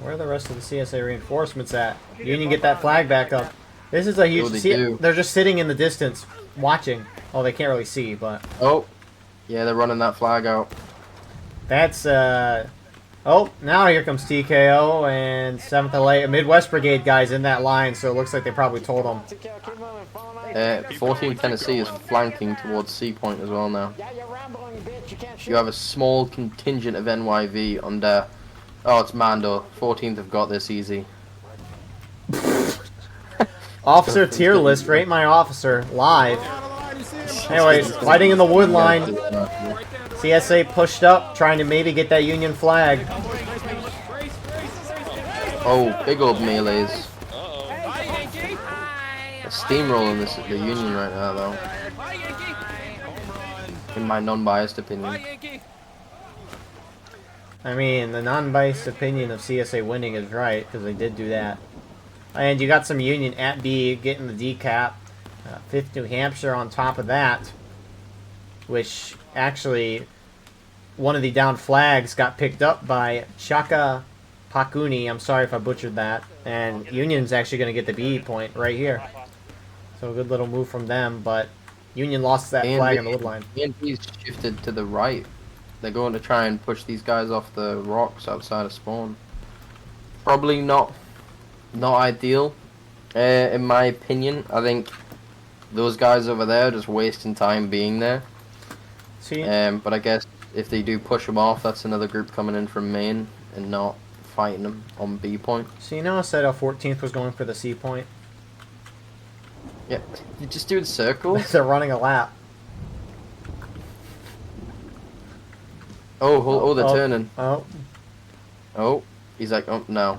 Where are the rest of the CSA reinforcements at? Union get that flag back up. This is a huge... Oh, they see, do. they're just sitting in the distance, watching. Oh, they can't really see, but... Oh, yeah, they're running that flag out. That's, Oh, now here comes TKO and 7th LA. Midwest Brigade guys in that line, so it looks like they probably told them. 14th Tennessee is flanking towards C Point as well now. You have a small contingent of NYV under... Oh, it's Mando. 14th have got this easy. Officer tier list, rate my officer, live. Anyways, fighting in the wood line. CSA pushed up, trying to maybe get that Union flag. Oh, big old melees. A steamrolling the Union right now, though. In my non-biased opinion. I mean, the non-biased opinion of CSA winning is right, because they did do that. And you got some Union at B getting the decap. 5th New Hampshire on top of that. Which, actually, one of the downed flags got picked up by Shaka Pakuni. I'm sorry if I butchered that. And Union's actually going to get the B point right here. So a good little move from them, but Union lost that flag on the wood line. ANP's shifted to the right. They're going to try and push these guys off the rocks outside of spawn. Probably not ideal, in my opinion. I think those guys over there are just wasting time being there. See? But I guess if they do push them off, that's another group coming in from main and not fighting them on B point. So you know I said 14th was going for the C point? Yeah, you just do the circles. They're running a lap. Oh, they're turning. Oh. Oh, he's like, oh no.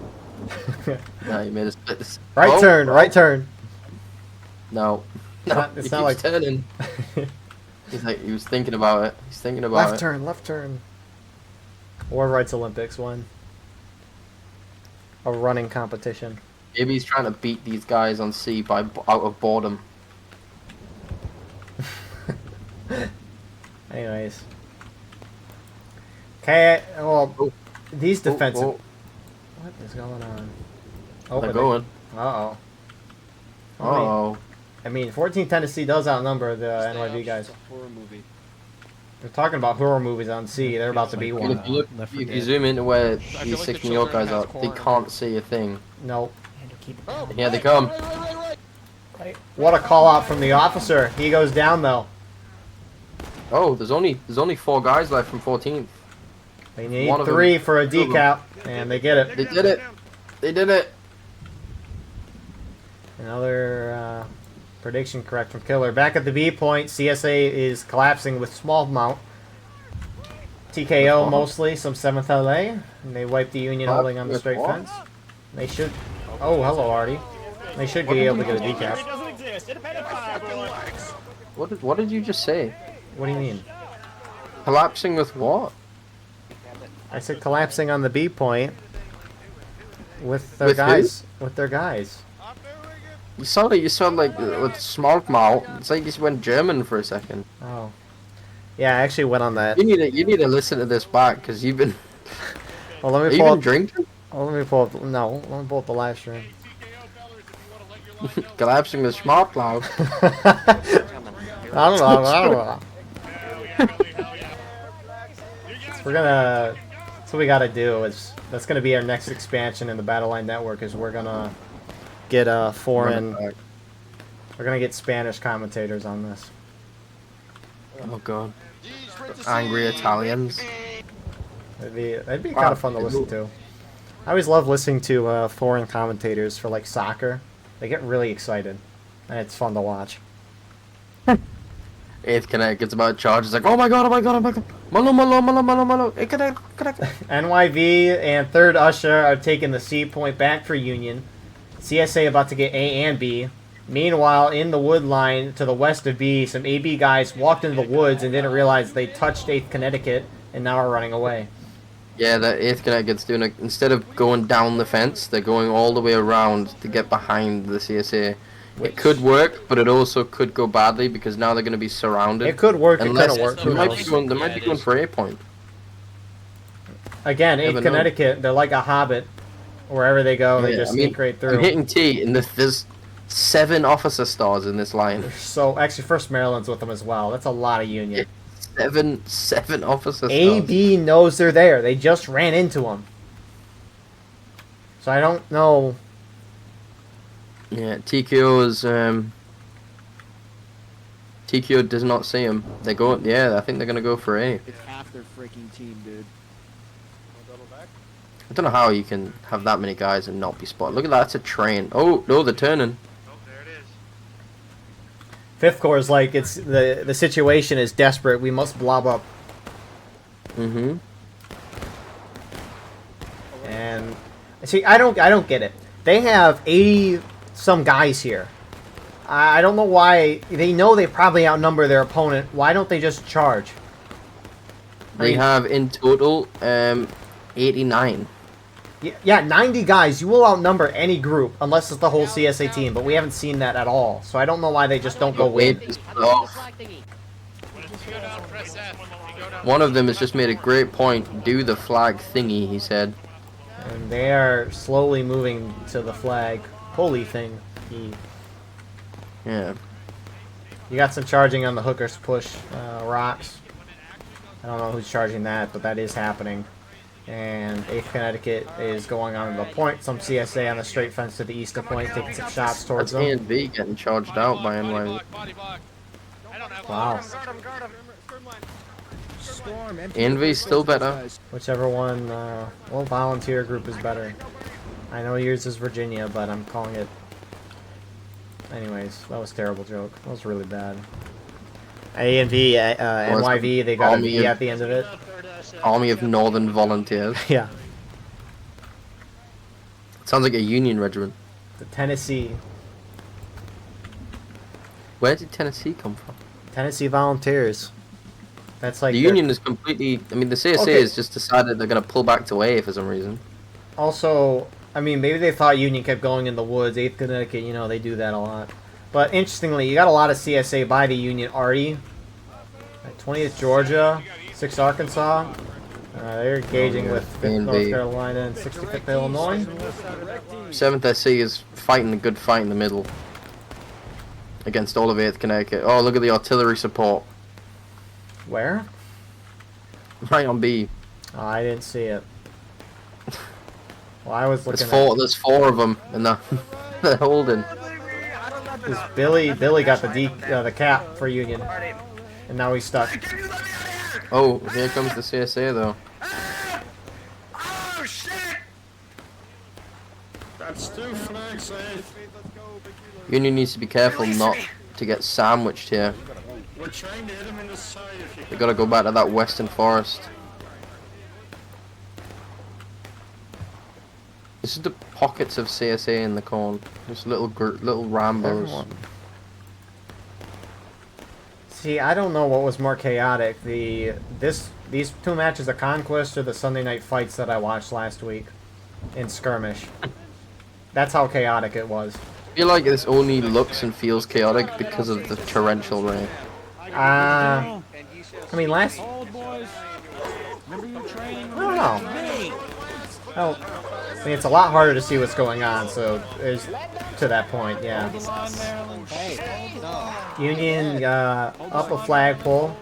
No, he made a split. Right Oh, turn, right turn. No, It's no, not- he it's keeps not like- turning. He's like, he was thinking about it. He's thinking about Left it. turn, left turn. War Rights Olympics one. A running competition. Maybe he's trying to beat these guys on C by out of boredom. Anyways. Okay, well, these defensive... Oh. What is going on? They're going. Uh-oh. Uh-oh. I mean, 14 Tennessee does outnumber the NYV guys. Horror movie. They're talking about horror movies on C. They're about to be And one. if you look, if you zoom into where these 6 New York guys are, they can't see a thing. Nope. Here they come. What a call out from the officer. He goes down though. Oh, there's only 4 guys left from 14th. They need One of 3 them- for a two of them. decal, and they get it. They did it. They did it. Another prediction correct from Killer. Back at the B point, CSA is collapsing with small amount. TKO mostly, some 7th LA. And they wipe the Union holding on the straight fence. They should... Oh, hello, Artie. They should be able to get a decap. What did you just say? What do you mean? Collapsing with what? I said collapsing on the B point with their With who? guys. With their guys. You sound like with smart mouth. It's like you went German for a second. Oh. Yeah, I actually went on that. You need to listen to this back because you've been. Well, let Are me you pull been up. drinking? Oh, let me pull up. No, let me pull up the live stream. Collapsing with smart mouth. I don't know. We're gonna. That's what we gotta do. That's gonna be our next expansion in the Battle Line Network. Is we're gonna get foreign. We're gonna get Spanish commentators on this. Oh god. Angry Italians. That'd be kind of fun to listen to. I always love listening to foreign commentators for like soccer. They get really excited, and it's fun to watch. 8th Connecticut's about charge. It's like, oh my god, oh my god, oh my god. Malo. Connect. NYV and 3rd Usher are taking the C point back for Union. CSA about to get A and B. Meanwhile, in the wood line to the west of B, some AB guys walked into the woods and didn't realize they touched 8th Connecticut, and now are running away. Yeah, that 8th Connecticut's doing it. Instead of going down the fence, they're going all the way around to get behind the CSA. It could work, but it also could go badly because now they're going to be surrounded. It could work, it Unless couldn't work. they Who might knows? be going, they might be going for A point. Again, 8th Never know. Connecticut, they're like a hobbit. Wherever they go, they just sneak right I'm through. hitting T, and there's 7 officer stars in this line. So, actually, 1st Maryland's with them as well. That's a lot of Union. 7 officer stars. AB knows they're there. They just ran into them. So I don't know. Yeah, TKO does not see him. They go. Yeah, I think they're gonna go for A. It's half their freaking team, dude. I don't know how you can have that many guys and not be spotted. Look at that, it's a train. Oh no, they're turning. Oh, there it is. 5th Corps is like, it's the situation is desperate. We must blob up. Mm-hmm. And see, I don't get it. They have 80 some guys here. I don't know why. They know they probably outnumber their opponent. Why don't they just charge? They have in total 89. Yeah, 90 guys. You will outnumber any group unless it's the whole CSA team, but we haven't seen that at all. So I don't know why they just don't go in. One of them has just made a great point. Do the flag thingy, he said. And they are slowly moving to the flag. Holy thing. Yeah. You got some charging on the hookers push rocks. I don't know who's charging that, but that is happening. And 8th Connecticut is going on to the point. Some CSA on the straight fence to the east of point, taking some shots towards That's A them. and B getting charged out by NYV. Wow. Envy's still better. Whichever one, well, volunteer group is better. I know yours is Virginia, but I'm calling it... Anyways, that was a terrible joke. That was really bad. A and V, NYV, they got a V at the end of it. Army of Northern Volunteers. Yeah. Sounds like a Union regiment. The Tennessee. Where did Tennessee come from? Tennessee Volunteers. That's like The Union is completely. I mean, the CSA Okay. has just decided they're gonna pull back to A for some reason. Also, I mean, maybe they thought Union kept going in the woods. 8th Connecticut, you know, they do that a lot. But interestingly, you got a lot of CSA by the Union already. 20th Georgia, 6th Arkansas. They're engaging with 5th North B. Carolina and 65th Illinois. 7th SC is fighting a good fight in the middle against all of 8th Connecticut. Oh, look at the artillery support Where? right on B. Oh, I didn't see it. Well, I was looking There's four of them, and they're holding. at Billy got the cap for Union, and now he's stuck. Oh, here comes the CSA though. Oh shit! That's 2 flags, eh? Union needs to be careful not to get sandwiched here. We're trying to hit him in the side if you They gotta go back to that western forest. This is the pockets of CSA in the corn. Just little Rambos. Everyone. See, I don't know what was more chaotic, these 2 matches of Conquest or the Sunday night fights that I watched last week in Skirmish. That's how chaotic it was. I feel like this only looks and feels chaotic because of the torrential rain. I mean, last... Old boys. Remember your training? I don't know. Well, I mean, it's a lot harder to see what's going on, so there's to that point, yeah. Union up a flagpole.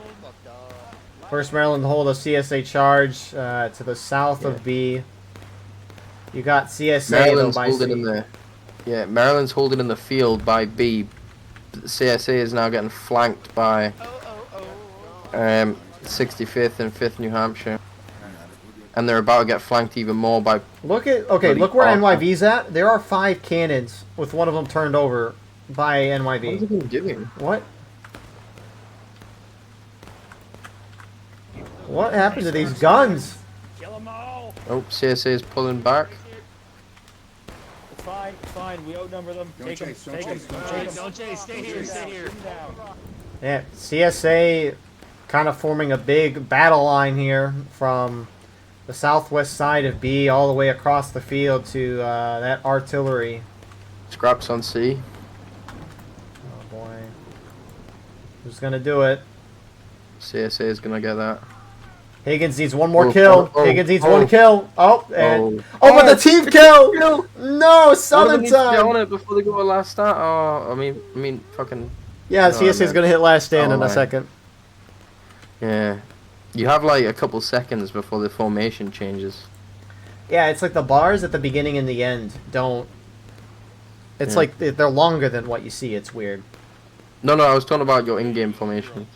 First Maryland hold a CSA charge to the south of B. You got CSA Maryland's though by holding C. in the Maryland's holding in the field by B. The CSA is now getting flanked by 65th and 5th New Hampshire. And they're about to get flanked even more by... Look where Arkansas. NYV's at. There are 5 cannons, with one of them turned over by NYV. What is it been doing? What? What happened to these guns? Oh, CSA is pulling back. Fine, we outnumber them. Take them, Don't chase, stay here. Yeah, CSA kind of forming a big battle line here from the southwest side of B all the way across the field to that artillery. Scraps on C. Oh boy. Who's gonna do it? CSA is gonna get that. Higgins needs one more kill. Higgins needs one oh. kill. Oh, and but the team kill! No, Southern time! On it before they go to last start. Oh, I mean, fucking. Yeah, No, CSA is man. gonna hit last stand in a man. second. Yeah, you have like a couple seconds before the formation changes. Yeah, it's like the bars at the beginning and the end don't. It's Yeah. like they're longer than what you see. It's weird. No, I was talking about your in-game formation.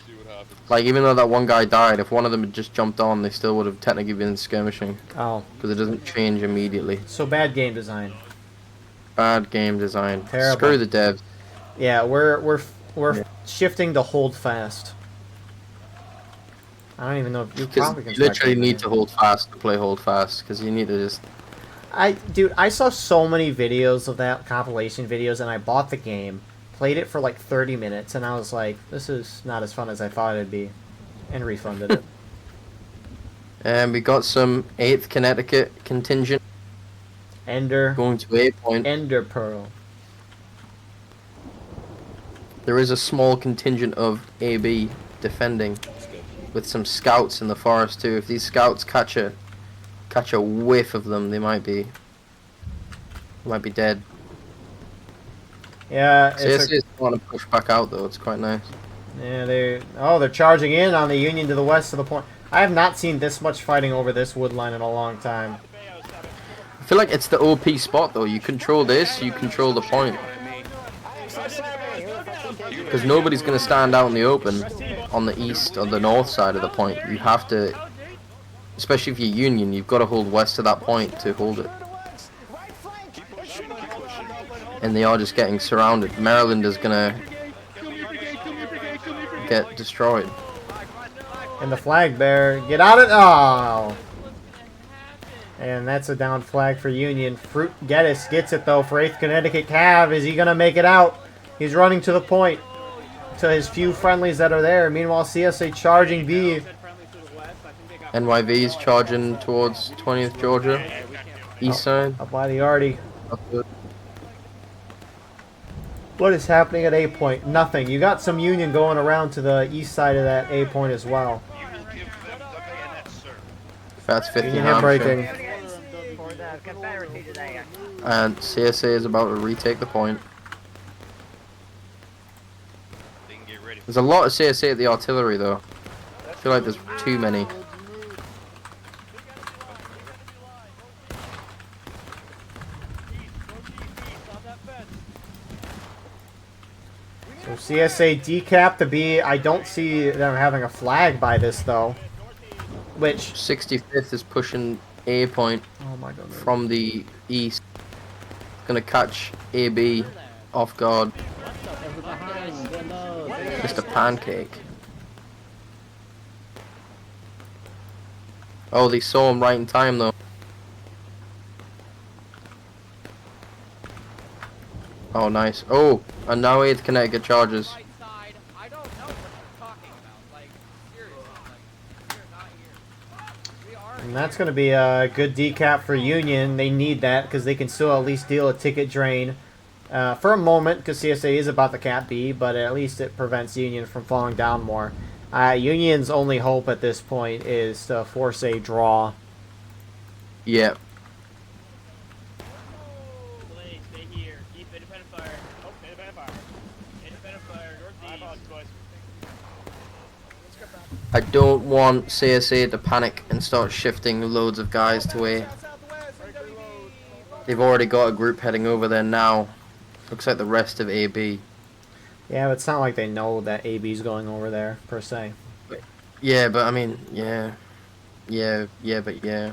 Like, even though that one guy died, if one of them had just jumped on, they still would have technically been skirmishing. Oh, Because it doesn't change immediately. so bad game design. Bad game design. Terrible. Screw the devs. Yeah, we're Yeah. shifting to hold fast. I don't even know if you Because probably can. you literally start need to hold fast to play hold fast. Because you need to just... Dude, I saw so many videos of that, compilation videos, and I bought the game, played it for like 30 minutes, and I was like, this is not as fun as I thought it'd be, and refunded it. And we got some 8th Connecticut contingent Ender, going to A point. Ender Pearl. There is a small contingent of AB defending with some scouts in the forest too. If these scouts catch a whiff of them, they might be dead. Yeah, CSA is want to push back out though. It's quite nice. yeah, they're charging in on the Union to the west of the point. I have not seen this much fighting over this wood line in a long time. I feel like it's the OP spot though. You control this, you control the point. Because nobody's going to stand out in the open on the east or the north side of the point. You have to, especially if you're Union, you've got to hold west of that point to hold it. And they are just getting surrounded. Maryland is going to get destroyed. And the flag bearer, get out of... Oh! And that's a down flag for Union. Fruit Geddes gets it though for 8th Connecticut Cav. Is he going to make it out? He's running to the point. to his few friendlies that are there. Meanwhile, CSA charging B. NYV's charging towards 20th Georgia, east side. Up by the Artie. What is happening at A point? Nothing. You got some Union going around to the east side of that A point as well. That's 50 Union hit breaking. For the Confederate Team today. And CSA is about to retake the point. There's a lot of CSA at the artillery though. I feel like there's too many. So CSA decap to B. I don't see them having a flag by this though. Which 65th is pushing A point oh my god. from the east. Gonna catch AB off guard. Mr. Pancake. Oh, they saw him right in time though. Oh, nice. Oh, and now 8th Connecticut charges. And that's going to be a good decap for Union. They need that because they can still at least deal a ticket drain for a moment because CSA is about to cap B, but at least it prevents Union from falling down more. Union's only hope at this point is to force a draw. Yeah. I don't want CSA to panic and start shifting loads of guys to A. They've already got a group heading over there now. Looks like the rest of AB. Yeah, but it's not like they know that AB's going over there, per se. Yeah, but I mean, yeah. Yeah. Yeah.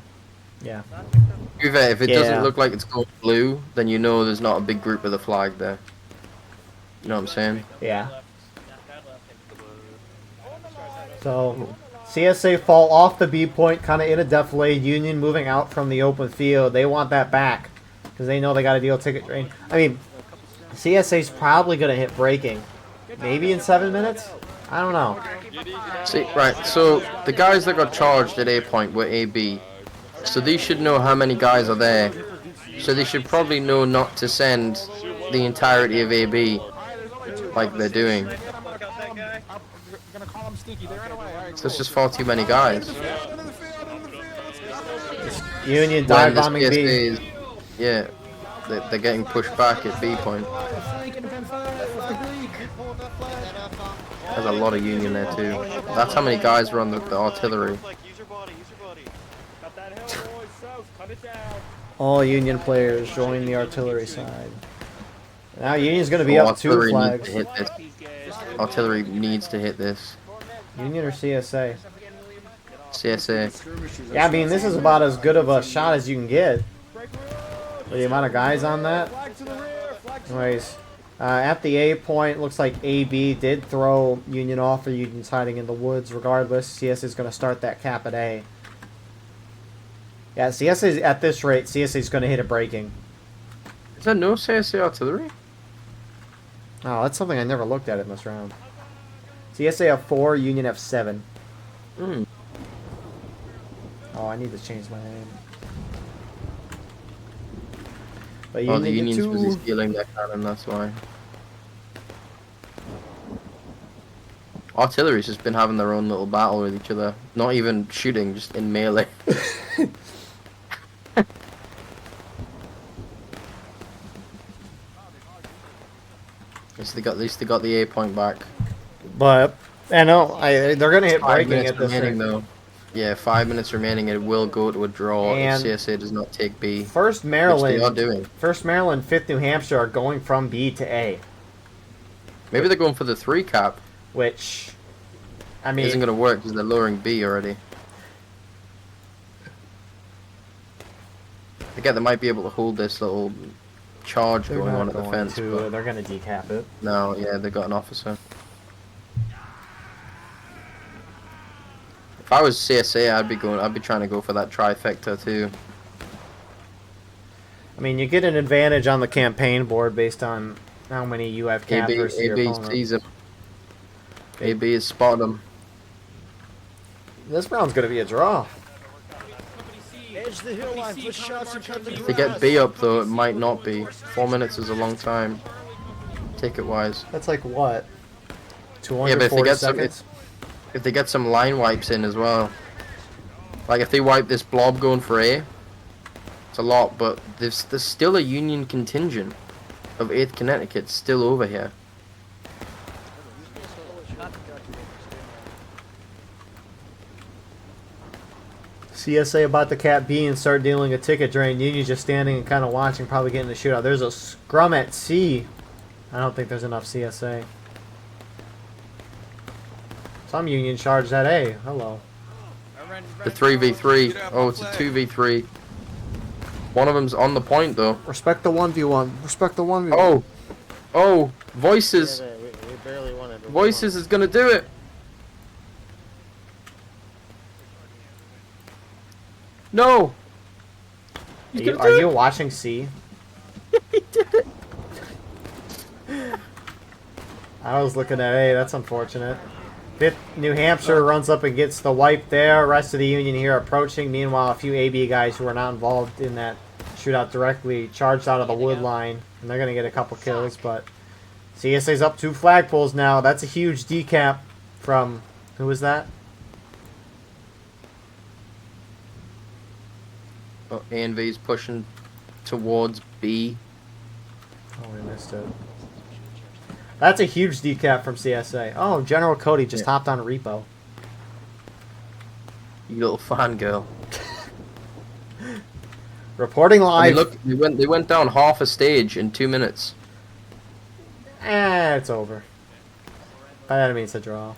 If it doesn't look like it's going blue, then you know there's not a big group with a flag there. You know what I'm saying? Yeah. So, CSA fall off the B point, kind of in a defilade. Union moving out from the open field. They want that back because they know they got to deal ticket drain. I mean, CSA's probably going to hit breaking. Maybe in 7 minutes? I don't know. See, right, so the guys that got charged at A point were AB. So they should know how many guys are there. So they should probably know not to send the entirety of AB like they're doing. So it's just far too many guys. Union dive bombing B. Is, yeah, they're getting pushed back at B point. There's a lot of Union there too. That's how many guys were on the artillery. All Union players join the artillery side. Now Union's going to be up 2 flags. Needs to hit this. Artillery needs to hit this. Union or CSA? CSA. Yeah, I mean, this is about as good of a shot as you can get. With the amount of guys on that. Anyways, at the A point, looks like AB did throw Union off, or Union's hiding in the woods. Regardless, CSA is going to start that cap at A. Yeah, CSA at this rate, CSA is going to hit a breaking. Is there no CSA artillery? Oh, that's something I never looked at in this round. CSA F4, Union F7. Mm. Oh, I need to change my name. But Oh, the Union Union's busy two. stealing that cannon, that's why. Artillery's just been having their own little battle with each other. Not even shooting, just in melee. At least they got the A point back. But I know they're gonna hit 5 breaking minutes at this remaining rate. though. Yeah, 5 minutes remaining. It will go to a draw And if CSA does not take B. First Which they are Maryland, doing. 5th New Hampshire are going from B to A, Maybe they're going for the 3 cap. which, I Isn't mean, going to work because they're lowering B already. Again, they might be able to hold this little charge they're going on not at the going fence. to. But They're gonna decap it. no, yeah, they got an officer. If I was CSA, I'd be trying to go for that trifecta too. I mean, you get an advantage on the campaign board based on how many you have cap AB versus your opponent. sees him. AB has spotted them. This round's gonna be a draw. Edge the hill line, push shots and cut the If they get B up though, it might not be. 4 minutes is a long time, ticket-wise. That's like what? Yeah, but if they 240 get some, seconds. if they get some line wipes in as well, like if they wipe this blob going for A, it's a lot. But there's still a Union contingent of 8th Connecticut still over here. CSA about to cap B and start dealing a ticket drain. Union just standing and kind of watching, probably getting the shootout. There's a scrum at C. I don't think there's enough CSA. Some Union charged at A. Hello. The 3v3. Oh, it's a 2v3. One of them's on the point though. Respect the 1v1. Respect the 1v1. Oh, oh, Voices. Yeah, we barely won it. but we Voices is gonna do it. No. He's gonna Are do you it. watching C? He did it. I was looking at A. That's unfortunate. New Hampshire runs up and gets the wipe there. Rest of the Union here approaching. Meanwhile, a few AB guys who are not involved in that shootout directly charged out of the wood line. And they're going to get a couple kills. But CSA's up 2 flagpoles now. That's a huge decap from... Who was that? Oh, A&V's pushing towards B. Oh, we missed it. That's a huge decap from CSA. Oh, General Cody just hopped on a repo. You little fangirl. Reporting I live. mean, look, they went down half a stage in 2 minutes. It's over. By that means a draw.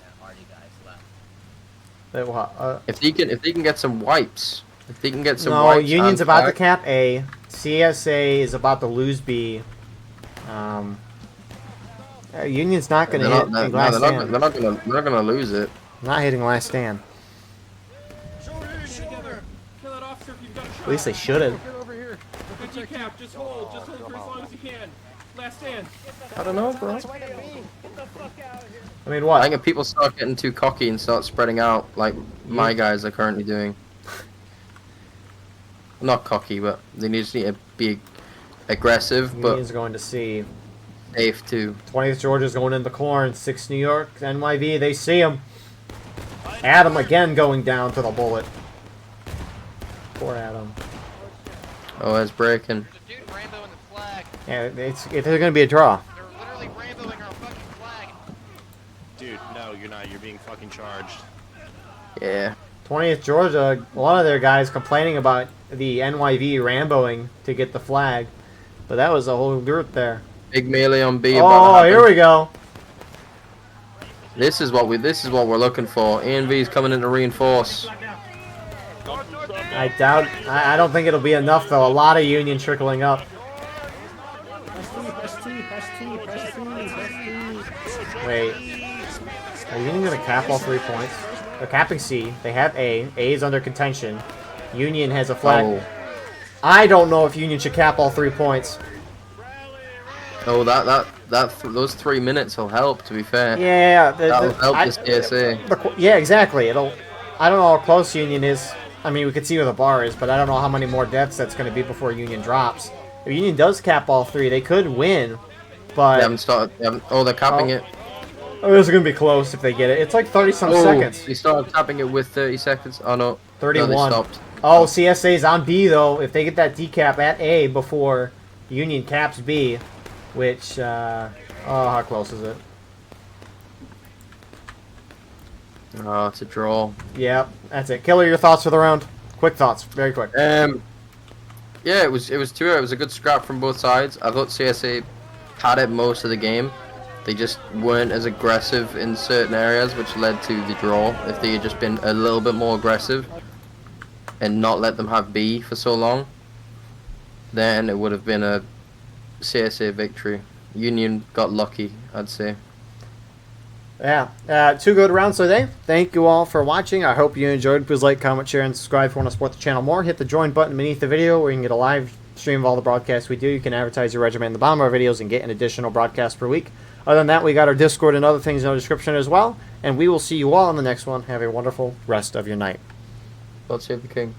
If they can get some wipes, if they can get some no, wipes. Union's and about to flag- cap A. CSA is about to lose B. Union's not going to hit They're last not stand. they're not gonna lose it. Not hitting last stand. Kill that officer if you've got a shot. At least they should have. Get over here. Good decap, just hold for as long as you can. Last stand. I don't know, bro. I mean, I what? think if people start getting too cocky and start spreading out, like my guys are currently doing. Not cocky, but they just need to be aggressive, but Union's going to see. safe too. 20th Georgia's going in the corn. 6 New York. NYV, they see him. Adam again going down to the bullet. Poor Adam. Oh, it's breaking. Dude, Rambo in the flag. Yeah, it's going to be a draw. They're literally Ramboing our fucking flag. Dude, no, you're not. You're being fucking charged. Yeah. 20th Georgia, a lot of their guys complaining about the NYV Ramboing to get the flag. But that was a whole group there. Big melee on B. Oh, here we go. This is what we're looking for. A&V's coming in to reinforce. I doubt. I don't think it'll be enough though. A lot of Union trickling up. Wait. Are Union gonna cap all 3 points? They're capping C. They have A. A is under contention. Union has a flag. Oh, I don't know if Union should cap all 3 points. oh, those 3 minutes will help. To be fair, Yeah, that'll help this KSA. yeah, exactly. I don't know how close Union is. I mean, we could see where the bar is, but I don't know how many more deaths that's going to be before Union drops. If Union does cap all 3, they could win, but They haven't started. They're capping it. oh, this is going to be close if they get it. It's like 30-some seconds. They started tapping it with 30 seconds. Oh no, 31. No, they stopped. Oh, CSA's on B, though. If they get that decap at A before Union caps B, which, oh, how close is it? Oh, it's a draw. Yep, that's it. Killer, your thoughts for the round? Quick thoughts, very quick. Yeah, it was 2. It was a good scrap from both sides. I thought CSA had it most of the game. They just weren't as aggressive in certain areas, which led to the draw. If they had just been a little bit more aggressive and not let them have B for so long, then it would have been a CSA victory. Union got lucky, I'd say. Yeah, 2 good rounds today. Thank you all for watching. I hope you enjoyed. Please like, comment, share, and subscribe if you want to support the channel more. Hit the join button beneath the video where you can get a live stream of all the broadcasts we do. You can advertise your regiment in the bottom of our videos and get an additional broadcast per week. Other than that, we got our Discord and other things in the description as well. And we will see you all in the next one. Have a wonderful rest of your night. God save the king.